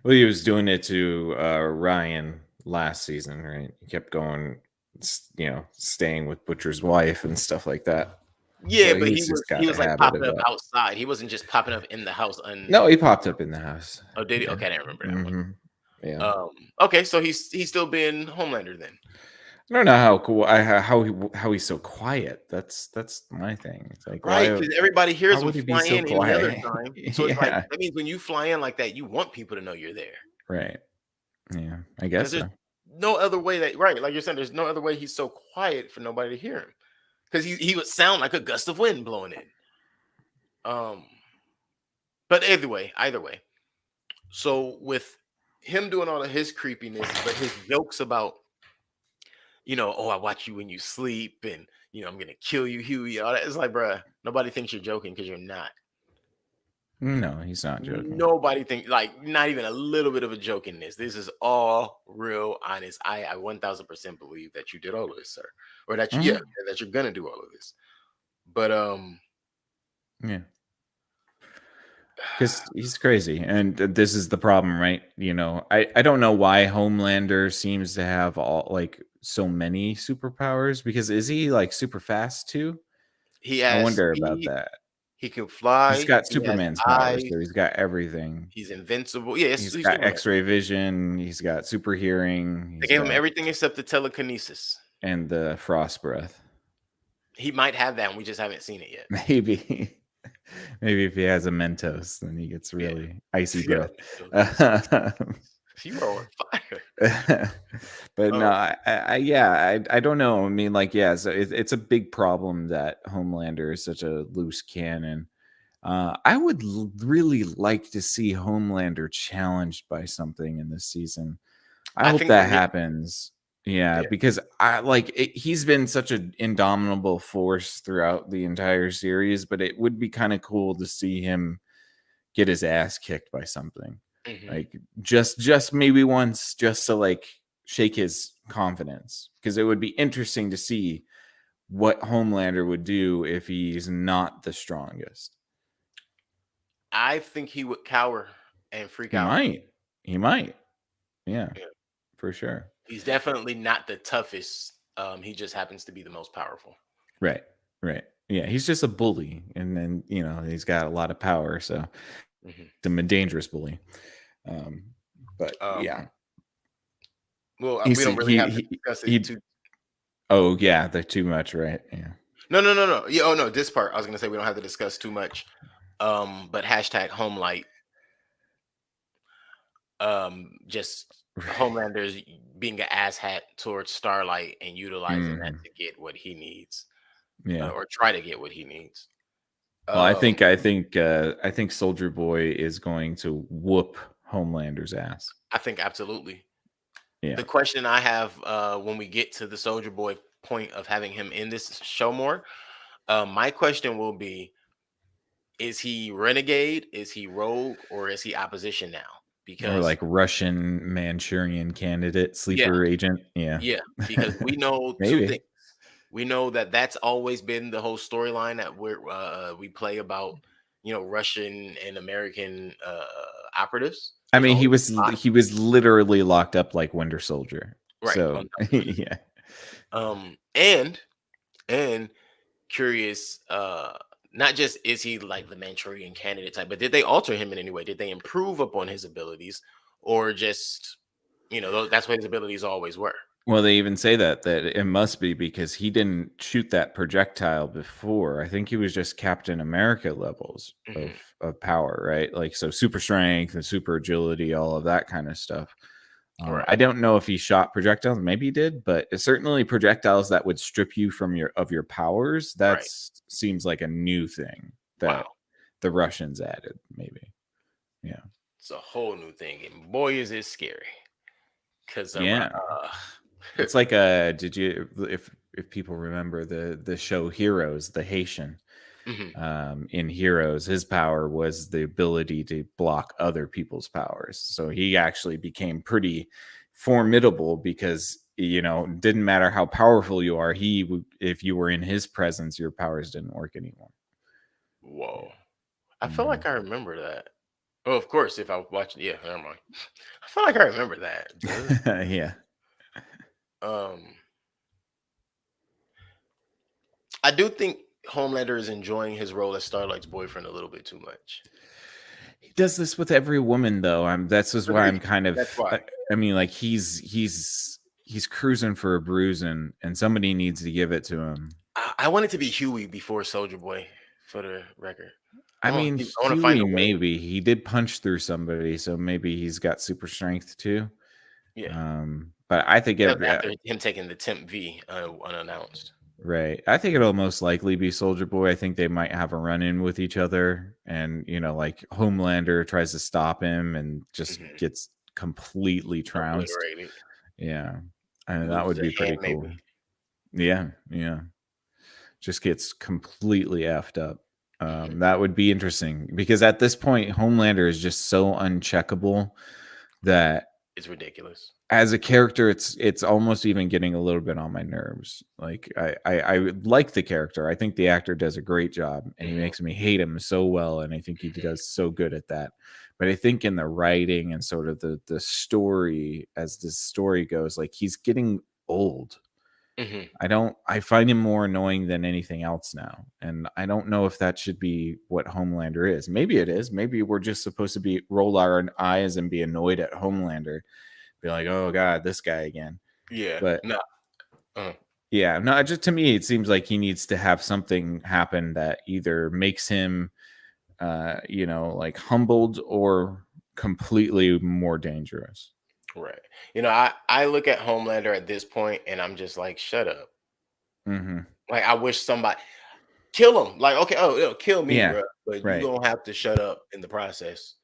B: Well, he was doing it to Ryan last season, right? He kept going, staying with Butcher's wife and stuff like that.
A: Yeah, so but he was like popping up outside. He wasn't just popping up in the house.
B: No, he popped up in the house.
A: Oh, did he? Okay, I didn't remember that one.
B: Yeah.
A: Okay, so he's still being Homelander then.
B: I don't know how cool how he's so quiet. That's my thing. It's like,
A: right, because everybody hears him fly in any other time. So it's like, that means when you fly in like that, you want people to know you're there.
B: Right. Yeah, I guess so.
A: No other way that, right, like you're saying, there's no other way he's so quiet for nobody to hear him. Because he would sound like a gust of wind blowing in. But either way. So with him doing all of his creepiness, but his jokes about, oh, I watch you when you sleep, and I'm gonna kill you, Huey. All that. It's like, bruh, nobody thinks you're joking because you're not.
B: No, he's not joking.
A: Nobody thinks, like, not even a little bit of a joke in this. This is all real, honest. I 1000% believe that you did all of this, sir, or that that you're gonna do all of this. But
B: yeah. Because he's crazy, and this is the problem, right? I don't know why Homelander seems to have so many superpowers. Because is he like super fast too? I wonder about that.
A: He can fly.
B: He's got Superman's powers, so he's got everything.
A: He's invincible. Yeah,
B: he's got Superman. X-ray vision. He's got super hearing.
A: They gave him everything except the telekinesis
B: and the frost breath.
A: He might have that, and we just haven't seen it yet.
B: Maybe if he has a Mentos, then he gets really icy breath.
A: You are on fire.
B: But no, I don't know. I mean, so it's a big problem that Homelander is such a loose cannon. I would really like to see Homelander challenged by something in this season. I hope that happens. Yeah, because he's been such an indomitable force throughout the entire series, but it would be kind of cool to see him get his ass kicked by something. Like just maybe once, just to like shake his confidence, because it would be interesting to see what Homelander would do if he's not the strongest.
A: I think he would cower and freak
B: He
A: out.
B: might. He might. Yeah,
A: Yeah.
B: for sure.
A: He's definitely not the toughest. He just happens to be the most powerful.
B: Right. Right. Yeah, he's just a bully, and then he's got a lot of power, so I'm a dangerous bully. But yeah,
A: well, we
B: he's
A: don't really have to discuss it too.
B: Oh yeah, they're too much, right? Yeah.
A: No. Yeah. Oh no, this part I was gonna say we don't have to discuss too much. But hashtag Homelight. Just Homelander's being an asshat towards Starlight and utilizing that to get what he needs.
B: Yeah.
A: Or try to get what he needs.
B: Well, I think Soldier Boy is going to whoop Homelander's ass.
A: I think absolutely.
B: Yeah.
A: The question I have when we get to the Soldier Boy point of having him in this show more, my question will be: is he renegade? Is he rogue? Or is he opposition now? Because
B: or like Russian Manchurian candidate, sleeper agent. Yeah.
A: Yeah, because we know two things. We know that that's always been the whole storyline that we play about, Russian and American operatives.
B: I mean, he was literally locked up like Winter Soldier.
A: Right.
B: So yeah.
A: And curious, not just is he like the Manchurian candidate type, but did they alter him in any way? Did they improve upon his abilities, or just that's what his abilities always were?
B: Well, they even say that it must be because he didn't shoot that projectile before. I think he was just Captain America levels of power, right? Like, so super strength and super agility, all of that kind of stuff. Right. I don't know if he shot projectiles. Maybe he did, but it's certainly projectiles that would strip you from your powers. That seems like a new thing that the Russians added. Maybe, yeah,
A: it's a whole new thing, and boy, is it scary. Because
B: it's like did you if people remember the show Heroes, the Haitian in Heroes, his power was the ability to block other people's powers. So he actually became pretty formidable because didn't matter how powerful you are, if you were in his presence, your powers didn't work anymore.
A: Whoa, I feel like I remember that. Oh, of course, if I watched, yeah, never mind. I feel like I remember that.
B: Yeah.
A: I do think Homelander is enjoying his role as Starlight's boyfriend a little bit too much.
B: He does this with every woman, though. That's just why I'm kind of. That's why. I mean, like he's cruising for a bruising, and somebody needs to give it to him.
A: I want it to be Huey before Soldier Boy, for the record.
B: I mean, Huey, maybe he did punch through somebody, so maybe he's got super strength too.
A: Yeah.
B: But I think
A: after him taking the Temp V unannounced.
B: Right. I think it'll most likely be Soldier Boy. I think they might have a run-in with each other, and like Homelander tries to stop him and just gets completely trounced. Yeah. I mean, that would be pretty cool. Yeah. Just gets completely effed up. That would be interesting because at this point, Homelander is just so uncheckable that
A: it's ridiculous.
B: As a character, it's almost even getting a little bit on my nerves. Like I like the character. I think the actor does a great job, and he makes me hate him so well. And I think he does so good at that. But I think in the writing and sort of the story, as the story goes, like he's getting old. I find him more annoying than anything else now, and I don't know if that should be what Homelander is. Maybe it is. Maybe we're just supposed to roll our eyes and be annoyed at Homelander. Be like, oh god, this guy again.
A: Yeah,
B: but yeah, no. Just to me, it seems like he needs to have something happen that either makes him, like humbled or completely more dangerous.
A: Right. I look at Homelander at this point, and I'm just like, shut up. Like, I wish somebody kill him. Like, okay, kill me, bro, but you don't have to shut up in the process.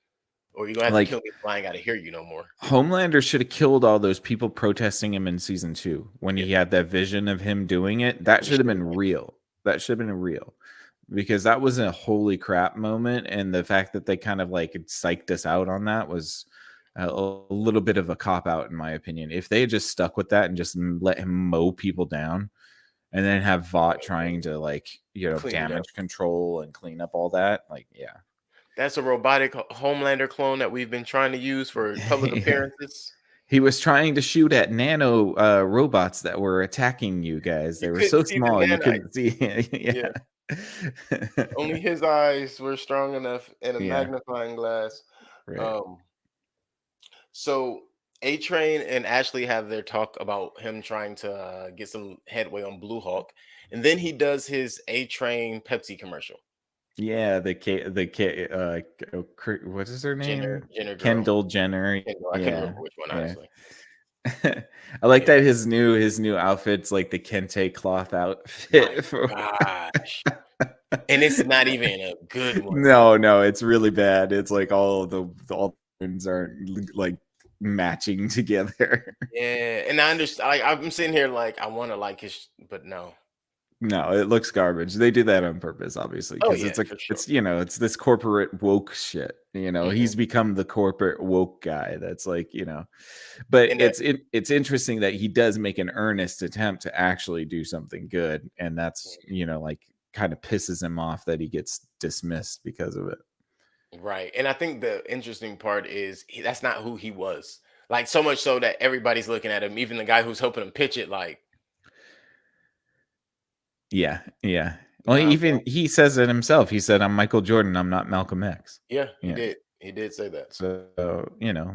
A: Or you're going to have to kill me if I ain't got to hear you no more.
B: Homelander should have killed all those people protesting him in season 2 when he had that vision of him doing it. That should have been real. That should have been real. because that was a holy crap moment, and the fact that they kind of like psyched us out on that was a little bit of a cop out in my opinion. If they had just stuck with that and just let him mow people down, and then have Vought trying to like
A: Clean it up.
B: damage control and clean up all that, like
A: That's a robotic Homelander clone that we've been trying to use for public appearances.
B: He was trying to shoot at nano robots that were attacking you guys. They
A: You
B: were
A: couldn't
B: so
A: see the
B: small you
A: nanite.
B: couldn't see.
A: Yeah. Only his eyes were strong enough and a
B: Yeah.
A: magnifying glass.
B: Right.
A: So A Train and Ashley have their talk about him trying to get some headway on Blue Hawk, and then he does his A Train Pepsi commercial.
B: Yeah, what is her name?
A: Jenner girl.
B: Kendall Jenner.
A: Kendall, I can't remember which one, honestly.
B: I like that his new outfit's like the kente cloth outfit.
A: Gosh. And it's not even a good one.
B: No, it's really bad. It's like all the ones aren't like matching together.
A: Yeah, and I understand. Like, I'm sitting here like I want to like his, but no.
B: No, it looks garbage. They do that on purpose, obviously, because it's like it's it's this corporate woke shit. He's become the corporate woke guy. That's like but
A: And
B: it's interesting that he does make an earnest attempt to actually do something good, and that's like kind of pisses him off that he gets dismissed because of it.
A: Right, and I think the interesting part is that's not who he was. Like so much so that everybody's looking at him, even the guy who's helping him pitch it. Like.
B: Yeah. Well, even he says it himself. He said, "I'm Michael Jordan. I'm not Malcolm X."
A: Yeah, he did. He did say that.
B: So,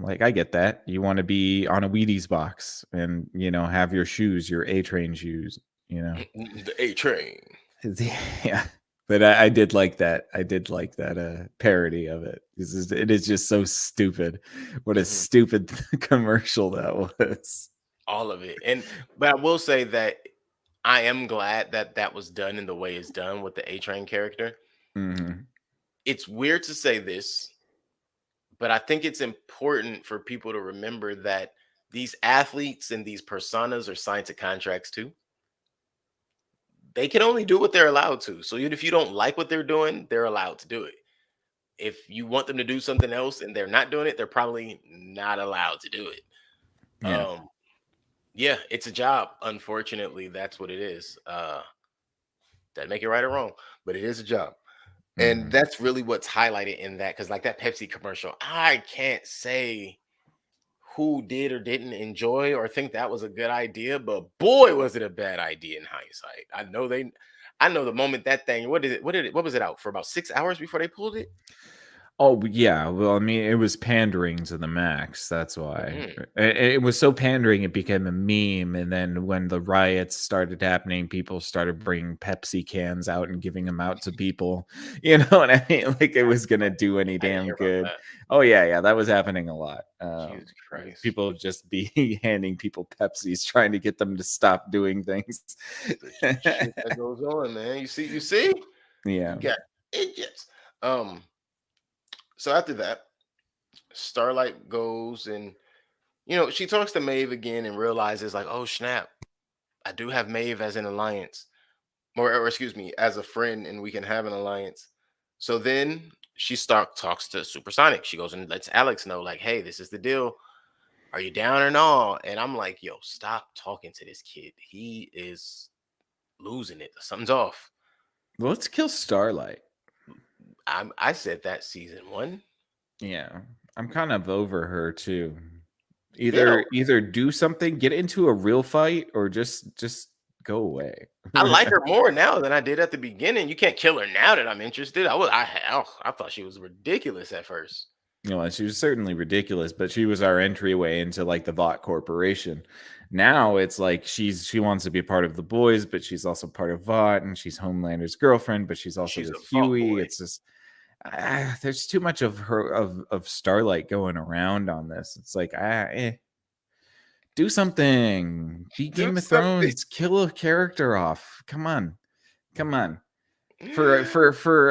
B: like I get that. You want to be on a Wheaties box and, have your shoes, your A Train shoes,
A: The A Train.
B: Yeah. But I did like that. I did like that parody of it. It is just so stupid. What a stupid commercial that was.
A: All of it. But I will say that I am glad that that was done in the way it's done with the A Train character. It's weird to say this, but I think it's important for people to remember that these athletes and these personas are signed to contracts too. They can only do what they're allowed to. So even if you don't like what they're doing, they're allowed to do it. If you want them to do something else and they're not doing it, they're probably not allowed to do it.
B: Yeah.
A: Yeah, it's a job. Unfortunately, that's what it is. That make it right or wrong, but it is a job. And that's really what's highlighted in that. Because like that Pepsi commercial, I can't say who did or didn't enjoy or think that was a good idea, but boy, was it a bad idea in hindsight. I know the moment that thing, what was it out for about 6 hours before they pulled it?
B: Oh yeah, well, I mean, it was pandering to the max. That's why it was so pandering. It became a meme, and then when the riots started happening, people started bringing Pepsi cans out and giving them out to people. You know what I mean? Like it was gonna do any damn good. Oh yeah, that was happening a lot.
A: Jesus Christ!
B: People just be handing people Pepsis, trying to get them to stop doing things.
A: Shit that goes on, man. You see?
B: Yeah.
A: You got idiots. So after that, Starlight goes and she talks to Maeve again and realizes like, oh snap, I do have Maeve as an alliance, or excuse me, as a friend, and we can have an alliance. So then she talks to Supersonic. She goes and lets Alex know like, hey, this is the deal. Are you down or not? And I'm like, yo, stop talking to this kid. He is losing it. Something's off.
B: Well, let's kill Starlight.
A: I said that season 1.
B: Yeah, I'm kind of over her too. Either do something, get into a real fight, or just go away.
A: I like her more now than I did at the beginning. You can't kill her now that I'm interested. I thought she was ridiculous at first.
B: She was certainly ridiculous, but she was our entryway into like the Vought Corporation. Now it's like she wants to be part of the boys, but she's also part of Vought, and she's Homelander's girlfriend, but she's also with Huey. It's just there's too much of her of Starlight going around on this. It's like do something. Be Game of Thrones. Kill a character off. Come on. For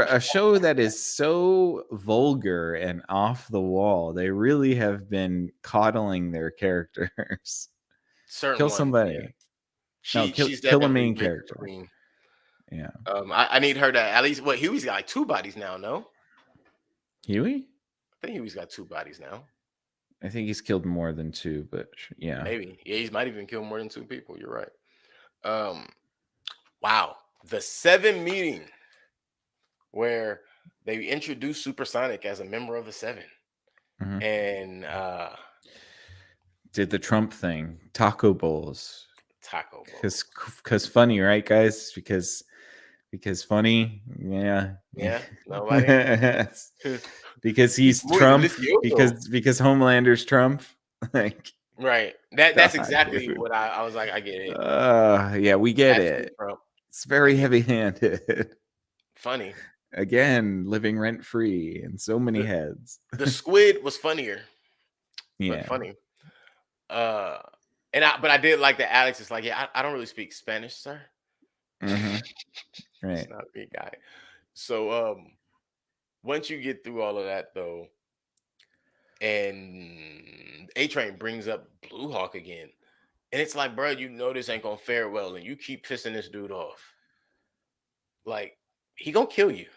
B: a show that is so vulgar and off the wall, they really have been coddling their characters. Kill somebody.
A: Yeah.
B: Kill a main character. Yeah.
A: I need her to at least. What, Huey's got like 2 bodies now. No,
B: Huey?
A: I think Huey's got 2 bodies now.
B: I think he's killed more than 2, but yeah.
A: Maybe. Yeah, he might even kill more than 2 people. You're right. Um, wow, the 7 meeting where they introduced Supersonic as a member of the 7,
B: Mhm.
A: and
B: Did the Trump thing, taco bowls.
A: Taco Bowl.
B: Because funny, right, guys? Because funny, yeah.
A: Yeah, nobody.
B: Because he's
A: Muy
B: Trump.
A: delicioso.
B: Because Homelander's Trump. Like,
A: Right. That's
B: God,
A: exactly
B: dude.
A: what I was like. I get it.
B: Yeah, we get
A: That's
B: it.
A: Trump.
B: It's very
A: I get it.
B: heavy-handed.
A: Funny.
B: Again, living rent free in so many heads.
A: The squid was funnier, but
B: Yeah.
A: funny. But I did like that Alex is like, yeah, I don't really speak Spanish, sir.
B: Mhm. Right.
A: It's not a big guy. So once you get through all of that though, and A Train brings up Blue Hawk again, and it's like, bro, you know this ain't gonna fare well, and you keep pissing this dude off. Like, he gonna kill you.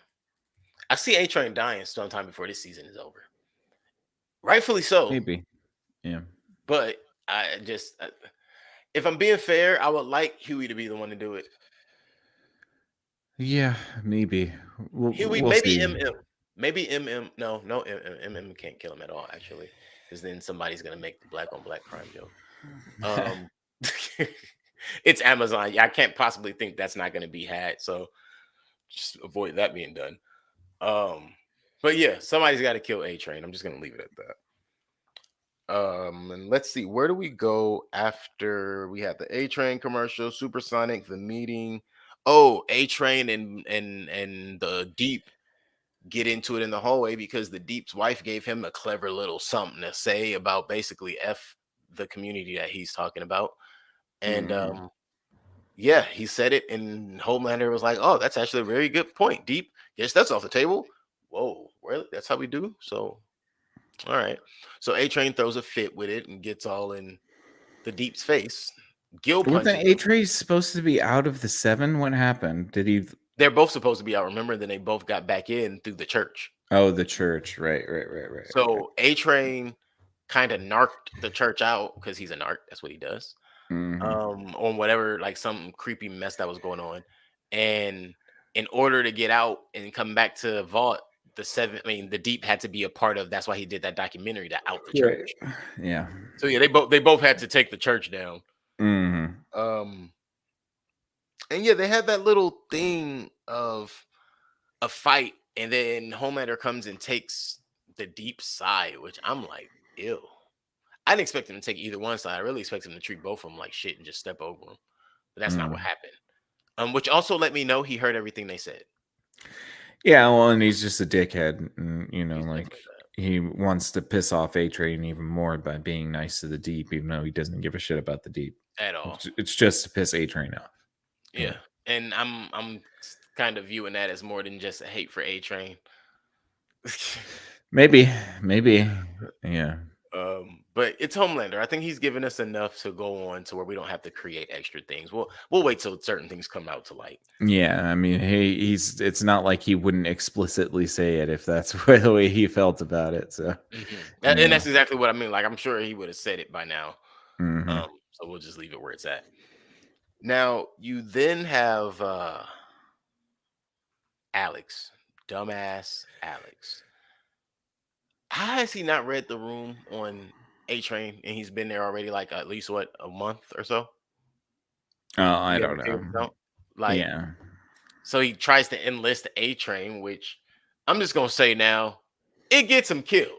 A: I see A Train dying sometime before this season is over. Rightfully so.
B: Maybe. Yeah.
A: But if I'm being fair, I would like Huey to be the one to do it.
B: Yeah, maybe.
A: Huey,
B: We'll
A: maybe
B: see.
A: MM. Maybe MM. No, MM can't kill him at all, actually. Because then somebody's gonna make the black on black crime joke. It's Amazon. Yeah, I can't possibly think that's not gonna be had. So just avoid that being done. But yeah, somebody's got to kill A Train. I'm just gonna leave it at that. And let's see, where do we go after we have the A Train commercial, Supersonic, the meeting? Oh, A Train and the Deep get into it in the hallway because the Deep's wife gave him a clever little something to say about basically F the community that he's talking about. And yeah, he said it, and Homelander was like, "Oh, that's actually a very good point, Deep. Yes, that's off the table." Whoa, really? That's how we do? So, all right. So A Train throws a fit with it and gets all in the Deep's face. Gil punches
B: Wasn't
A: him.
B: A-Trace supposed to be out of the 7? What happened? Did he?
A: They're both supposed to be out, remember? Then they both got back in through the church.
B: Oh, the church. Right.
A: So A Train kind of narked the church out because he's a narc. That's what he does. On whatever, like some creepy mess that was going on. And in order to get out and come back to Vault, the Deep had to be a part of. That's why he did that documentary to out the church.
B: Yeah.
A: So yeah, they both had to take the church down. And yeah, they had that little thing of a fight, and then Homelander comes and takes the Deep side, which I'm like, ew. I didn't expect him to take either one side. I really expect him to treat both of them like shit and just step over them. But that's not what happened. Which also let me know he heard everything they said.
B: Yeah, well, and he's just a dickhead. And, like he wants to piss off A-Train even more by being nice to the Deep, even though he doesn't give a shit about the Deep
A: At all.
B: It's just to piss A-Train off.
A: Yeah. And I'm kind of viewing that as more than just a hate for A-Train.
B: Maybe. Yeah.
A: But it's Homelander. I think he's given us enough to go on to where we don't have to create extra things. We'll wait till certain things come out to light.
B: Yeah, I mean, it's not like he wouldn't explicitly say it if that's the way he felt about it. So,
A: and that's exactly what I mean. Like, I'm sure he would have said it by now. So we'll just leave it where it's at. Now, you then have Alex, dumbass Alex. How has he not read the room on A Train, and he's been there already like at least a month or so?
B: Oh, I don't know.
A: Like, yeah. So he tries to enlist A Train, which I'm just gonna say now, it gets him killed.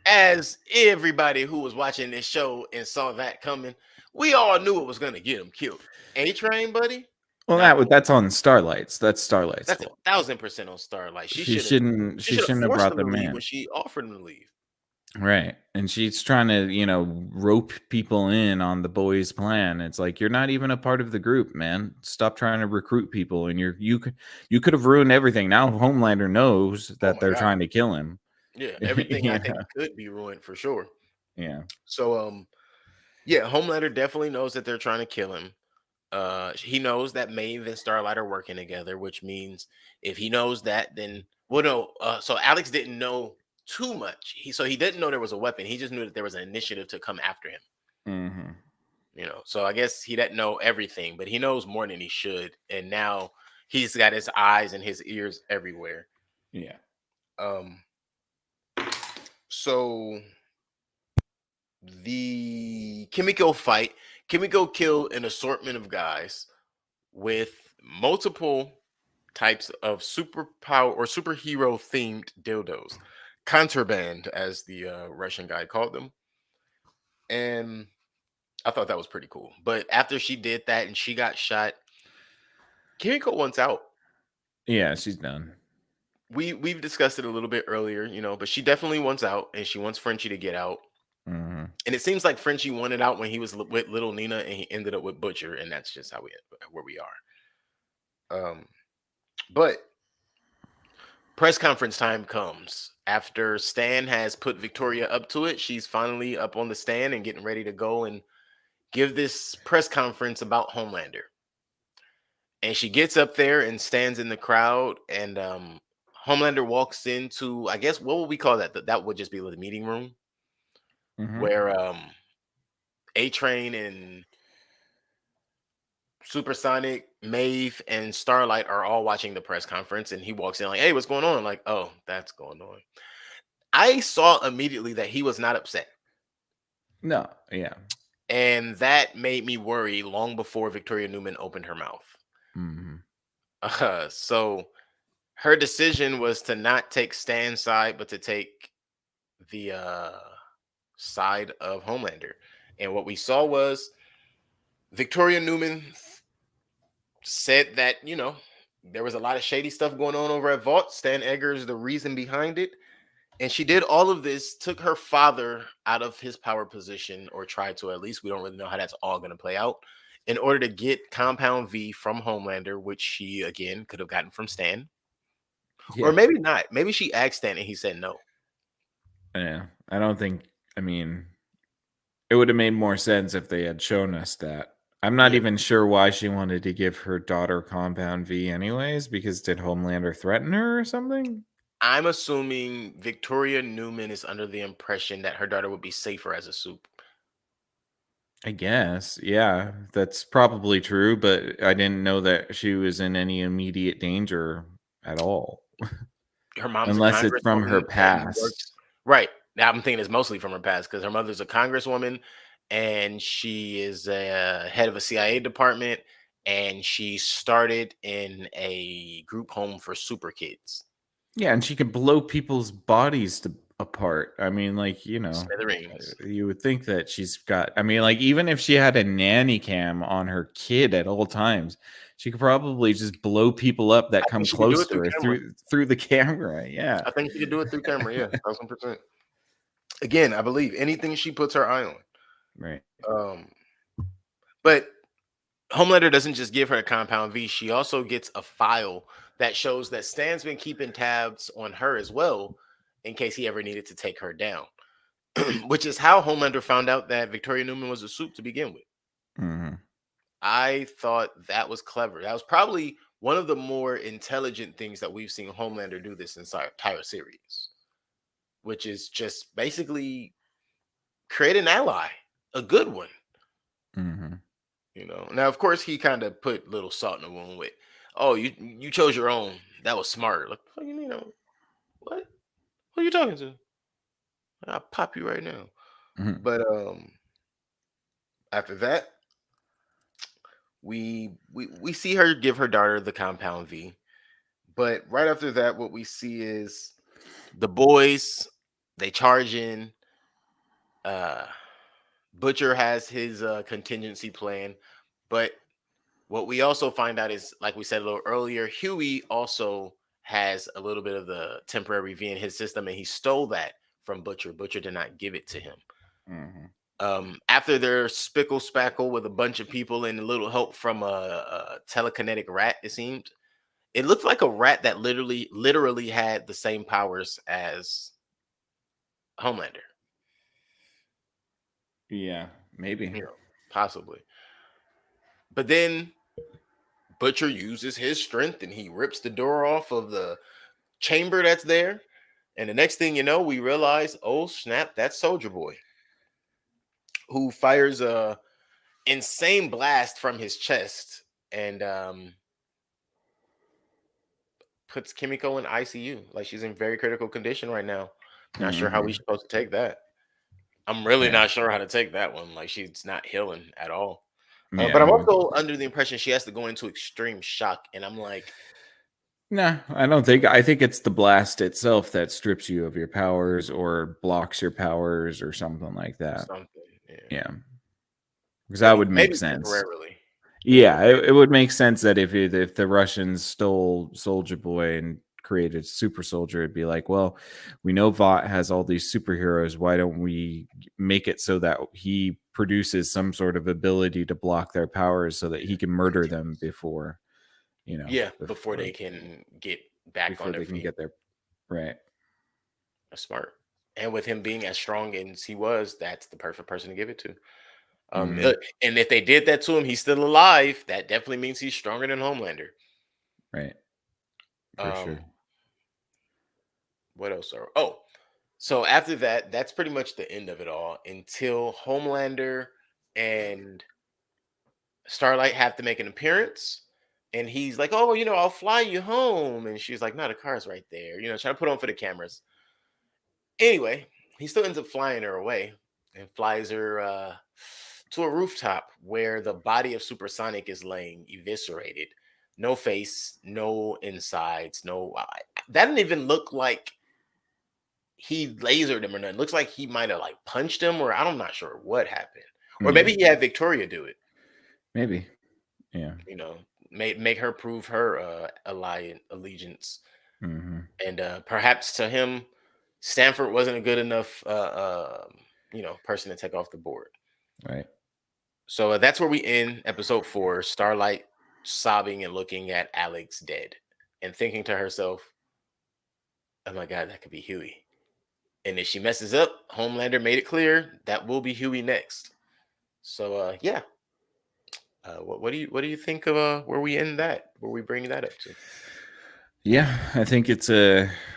A: As everybody who was watching this show and saw that coming, we all knew it was gonna get him killed. A Train, buddy.
B: Well, that's on Starlight's. That's Starlight's.
A: That's 1,000% on Starlight. She
B: shouldn't have brought them in
A: when she offered him to leave.
B: Right. And she's trying to, rope people in on the boys' plan. It's like, you're not even a part of the group, man. Stop trying to recruit people. And you could have ruined everything. Now Homelander knows that they're trying to kill him.
A: Yeah, everything I think could be ruined for sure.
B: Yeah.
A: So yeah, Homelander definitely knows that they're trying to kill him. He knows that Maeve and Starlight are working together, which means if he knows that, then well, no. So Alex didn't know too much. He didn't know there was a weapon. He just knew that there was an initiative to come after him.
B: Mm-hmm.
A: So I guess he didn't know everything, but he knows more than he should. And now he's got his eyes and his ears everywhere.
B: Yeah.
A: Um. So the Kimiko fight, Kimiko killed an assortment of guys with multiple types of superpower or superhero themed dildos, contraband, as the Russian guy called them. And I thought that was pretty cool. But after she did that and she got shot, Kimiko wants out.
B: Yeah, she's done.
A: We've discussed it a little bit earlier, but she definitely wants out and she wants Frenchie to get out.
B: Mm-hmm.
A: And it seems like Frenchie wanted out when he was with little Nina and he ended up with Butcher, and that's just where we are. But press conference time comes after Stan has put Victoria up to it. She's finally up on the stand and getting ready to go and give this press conference about Homelander. And she gets up there and stands in the crowd, and Homelander walks into, I guess, what would we call that? That would just be the meeting room
B: Mm-hmm.
A: where A-Train and Supersonic, Maeve, and Starlight are all watching the press conference, and he walks in like, "Hey, what's going on?" Like, "Oh, that's going on." I saw immediately that he was not upset,
B: No, yeah.
A: and that made me worry long before Victoria Newman opened her mouth.
B: Mm-hmm.
A: So her decision was to not take Stan's side, but to take the side of Homelander. And what we saw was Victoria Newman said that, there was a lot of shady stuff going on over at Vault. Stan Edgar is the reason behind it. And she did all of this, took her father out of his power position, or tried to at least. We don't really know how that's all going to play out, in order to get Compound V from Homelander, which she, again, could have gotten from Stan.
B: Yeah.
A: Or maybe not. Maybe she asked Stan and he said no.
B: Yeah. I don't think, I mean, it would have made more sense if they had shown us that. I'm not
A: Yeah.
B: even sure why she wanted to give her daughter Compound V anyways, because did Homelander threaten her or something?
A: I'm assuming Victoria Newman is under the impression that her daughter would be safer as a soup.
B: I guess. Yeah, that's probably true, but I didn't know that she was in any immediate danger at all.
A: Her mom's a
B: Unless it's from
A: congresswoman
B: her
A: and
B: past.
A: works. Right. Now I'm thinking it's mostly from her past because her mother's a congresswoman and she is a head of a CIA department, and she started in a group home for super kids.
B: Yeah, and she could blow people's bodies apart. I mean,
A: Smithereens.
B: you would think that she's got. I mean, even if she had a nanny cam on her kid at all times, she could probably just blow people up that
A: I
B: come
A: think she could do
B: close
A: it
B: to
A: through
B: her
A: camera.
B: through the camera. Yeah,
A: I think she could do it through camera. Yeah, 1,000%. Again, I believe anything she puts her eye on.
B: right.
A: But Homelander doesn't just give her a Compound V. She also gets a file that shows that Stan's been keeping tabs on her as well, in case he ever needed to take her down. Which is how Homelander found out that Victoria Newman was a soup to begin with.
B: Mm-hmm.
A: I thought that was clever. That was probably one of the more intelligent things that we've seen Homelander do this entire series, which is just basically create an ally, a good one.
B: Mm-hmm.
A: Now of course he kind of put little salt in the wound with, "Oh, you chose your own. That was smart." Like, what you what? Who are you talking to? I'll pop you right now.
B: Mm-hmm.
A: But after that, we see her give her daughter the Compound V. But right after that, what we see is the boys, they charge in. Butcher has his contingency plan, but what we also find out is, like we said a little earlier, Huey also has a little bit of the temporary V in his system, and he stole that from Butcher. Butcher did not give it to him.
B: Mm-hmm.
A: After their spickle spackle with a bunch of people and a little help from a telekinetic rat, it seemed. It looked like a rat that literally had the same powers as Homelander.
B: Yeah, maybe.
A: Possibly. But then Butcher uses his strength and he rips the door off of the chamber that's there. And the next thing you know, we realize, oh snap, that's Soldier Boy, who fires a insane blast from his chest and puts Kimiko in ICU. Like, she's in very critical condition right now. Not sure how we're
B: Mhm.
A: supposed to take that. I'm really
B: Yeah.
A: not sure how to take that one. Like, she's not healing at all. But I'm
B: Yeah.
A: also under the impression she has to go into extreme shock, and I'm like,
B: No, I don't think. I think it's the blast itself that strips you of your powers or blocks your powers or something like that.
A: something, yeah,
B: Yeah, because that would make
A: maybe
B: sense.
A: temporarily, maybe.
B: Yeah, it would make sense that if the Russians stole Soldier Boy and created Super Soldier, it'd be like, well, we know Vought has all these superheroes. Why don't we make it so that he produces some sort of ability to block their powers so that he can murder them before,
A: Yeah, before they can get back on
B: before
A: their
B: they can
A: feet.
B: get their right.
A: That's smart. And with him being as strong as he was, that's the perfect person to give it to.
B: Hmm.
A: And if they did that to him, he's still alive. That definitely means he's stronger than Homelander.
B: Right, for sure.
A: Um, what else? So after that, that's pretty much the end of it all until Homelander and Starlight have to make an appearance. And he's like, "Oh, I'll fly you home." And she's like, "No, the car's right there." Trying to put on for the cameras. Anyway, he still ends up flying her away and flies her to a rooftop where the body of Supersonic is laying eviscerated. No face, no insides, no. That didn't even look like he lasered him or nothing. Looks like he might have like punched him, or I'm not sure what happened. Or
B: Yeah,
A: maybe he had Victoria do it.
B: maybe. Yeah.
A: You know, make her prove her allegiance,
B: Hmm.
A: and perhaps to him, Stanford wasn't a good enough person to take off the board.
B: Right.
A: So that's where we end episode 4. Starlight sobbing and looking at Alex dead, and thinking to herself, "Oh my God, that could be Huey." And if she messes up, Homelander made it clear that will be Huey next. So yeah, what do you think of where we end that? Where we bring that up to?
B: Yeah, I think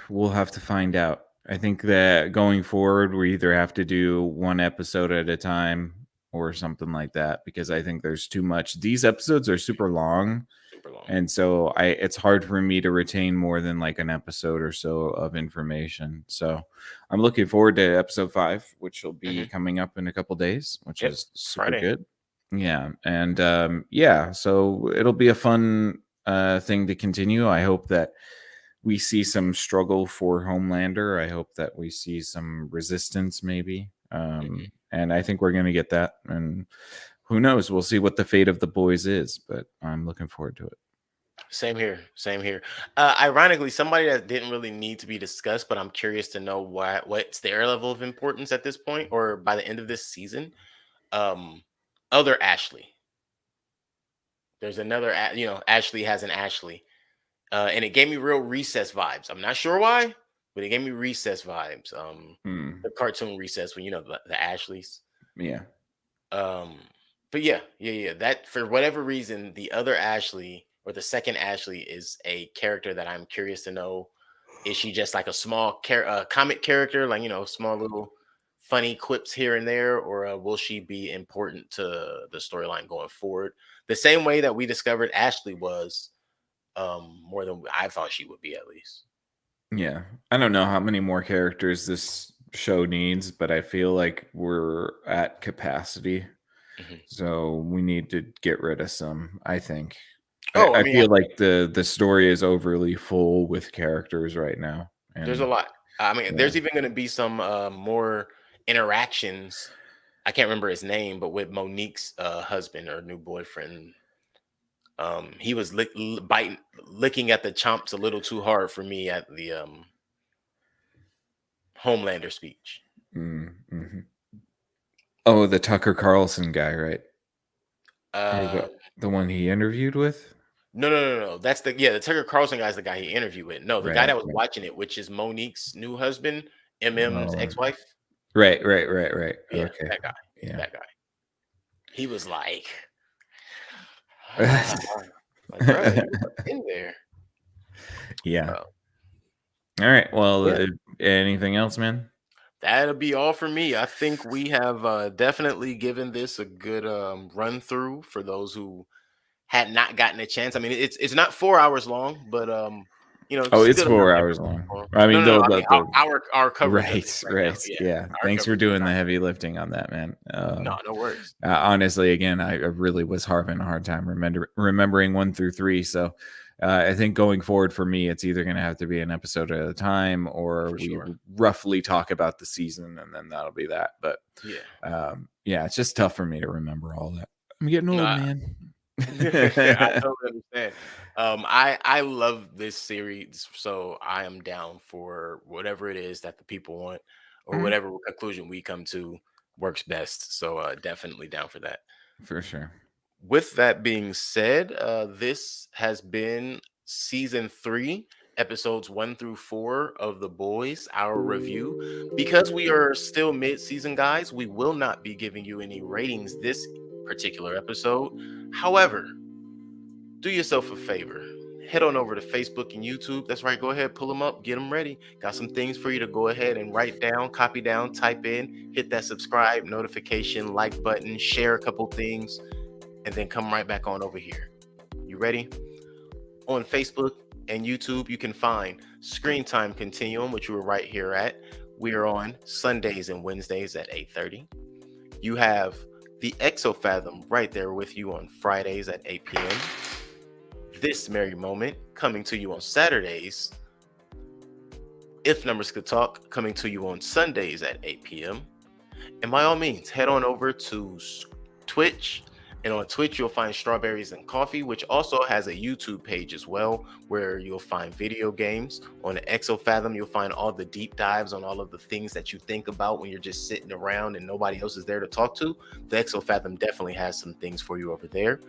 B: we'll have to find out. I think that going forward, we either have to do one episode at a time or something like that because I think there's too much. These episodes are super long,
A: Super long.
B: and so it's hard for me to retain more than like an episode or so of information. So I'm looking forward to episode 5, which will be
A: Hmm.
B: coming up in a couple days, which
A: Yep,
B: is super
A: Friday.
B: good. Yeah, and so it'll be a fun thing to continue. I hope that we see some struggle for Homelander. I hope that we see some resistance, maybe.
A: Mhm.
B: And I think we're going to get that. And who knows? We'll see what the fate of the boys is, but I'm looking forward to it.
A: Same here. Same here. Ironically, somebody that didn't really need to be discussed, but I'm curious to know what's their level of importance at this point, or by the end of this season. Um, Other Ashley. There's another. Ashley has an Ashley, and it gave me real Recess vibes. I'm not sure why, but it gave me Recess vibes.
B: Hmm.
A: The cartoon Recess when the Ashleys.
B: Yeah.
A: Um, but yeah. That for whatever reason, the other Ashley or the second Ashley is a character that I'm curious to know. Is she just like a small comic character, like small little funny quips here and there, or will she be important to the storyline going forward? The same way that we discovered Ashley was, more than I thought she would be, at least.
B: Yeah. I don't know how many more characters this show needs, but I feel like we're at capacity.
A: Mhm.
B: So we need to get rid of some, I think. I,
A: Oh, I
B: I
A: mean,
B: feel like the story is overly full with characters right now.
A: there's a
B: And
A: lot. I mean,
B: yeah.
A: there's even going to be some more interactions. I can't remember his name, but with Monique's husband or new boyfriend. He was licking at the chomps a little too hard for me at the Homelander speech.
B: Mm-hmm. Oh, the Tucker Carlson guy, right? Or
A: Uh,
B: the one he interviewed with?
A: no. That's the Tucker Carlson guy's the guy he interviewed with. No, the guy
B: Right.
A: that was watching it, which is Monique's new husband, MM's
B: Oh,
A: ex-wife.
B: right.
A: Yeah,
B: Okay.
A: that guy.
B: Yeah.
A: That guy. He was like, Like, bro, you were in there.
B: Yeah.
A: Uh,
B: All right. Well,
A: yeah,
B: anything else, man?
A: that'll be all for me. I think we have definitely given this a good run through for those who had not gotten a chance. I mean, it's not 4 hours long, but
B: Oh,
A: just
B: it's
A: good enough
B: 4 hours
A: information
B: long.
A: for 'em.
B: I
A: No,
B: mean,
A: no, no. I mean,
B: the
A: our coverage of it
B: right,
A: right now.
B: right.
A: Yeah,
B: Yeah.
A: our
B: Thanks for
A: coverage of the
B: doing the
A: topic.
B: heavy lifting on that, man.
A: No, no worries.
B: Honestly, again, I really was having a hard time remembering 1 through 3. So I think going forward for me, it's either going to have to be an episode at a time, or
A: For
B: we
A: sure.
B: roughly talk about the season, and then that'll be that. But
A: Yeah.
B: yeah, it's just tough for me to remember all that. I'm getting
A: No,
B: old, man.
A: I totally understand. I love this series, so I am down for whatever it is that the people want, or
B: Mhm,
A: whatever conclusion we come to works best. So definitely down for that.
B: for sure.
A: With that being said, this has been season 3, episodes 1 through 4 of The Boys, our review. Because we are still mid-season, guys, we will not be giving you any ratings this particular episode. However, do yourself a favor. Head on over to Facebook and YouTube. That's right. Go ahead, pull them up, get them ready. Got some things for you to go ahead and write down, copy down, type in, hit that subscribe, notification, like button, share a couple things, and then come right back on over here. You ready? On Facebook and YouTube, you can find Screen Time Continuum, which you are right here at. We are on Sundays and Wednesdays at 8:30. You have the Exofathom right there with you on Fridays at 8 p.m. This Merry Moment coming to you on Saturdays. If Numbers Could Talk coming to you on Sundays at 8 p.m. And by all means, head on over to Twitch. And on Twitch, you'll find Strawberries and Coffee, which also has a YouTube page as well, where you'll find video games. On the Exofathom, you'll find all the deep dives on all of the things that you think about when you're just sitting around and nobody else is there to talk to. The Exofathom definitely has some things for you over there.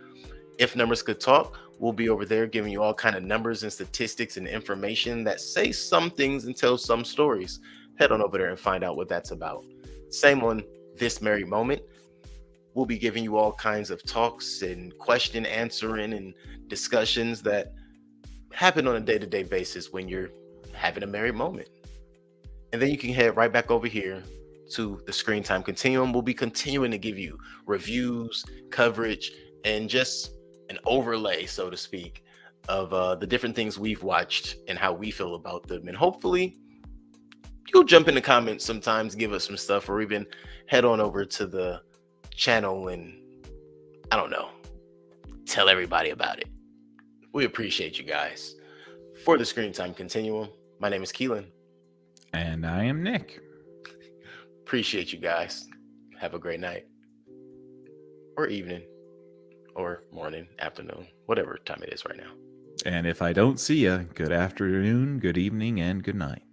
A: If Numbers Could Talk, we'll be over there giving you all kind of numbers and statistics and information that say some things and tell some stories. Head on over there and find out what that's about. Same on This Merry Moment. We'll be giving you all kinds of talks and question answering and discussions that happen on a day-to-day basis when you're having a merry moment. And then you can head right back over here to the Screen Time Continuum. We'll be continuing to give you reviews, coverage, and just an overlay, so to speak, of the different things we've watched and how we feel about them. And hopefully you'll jump in the comments sometimes, give us some stuff, or even head on over to the channel and, I don't know, tell everybody about it. We appreciate you guys. For the Screen Time Continuum, my name is Keelan.
B: And I am Nick.
A: Appreciate you guys. Have a great night or evening or morning, afternoon, whatever time it is right now.
B: And if I don't see you, good afternoon, good evening, and good night.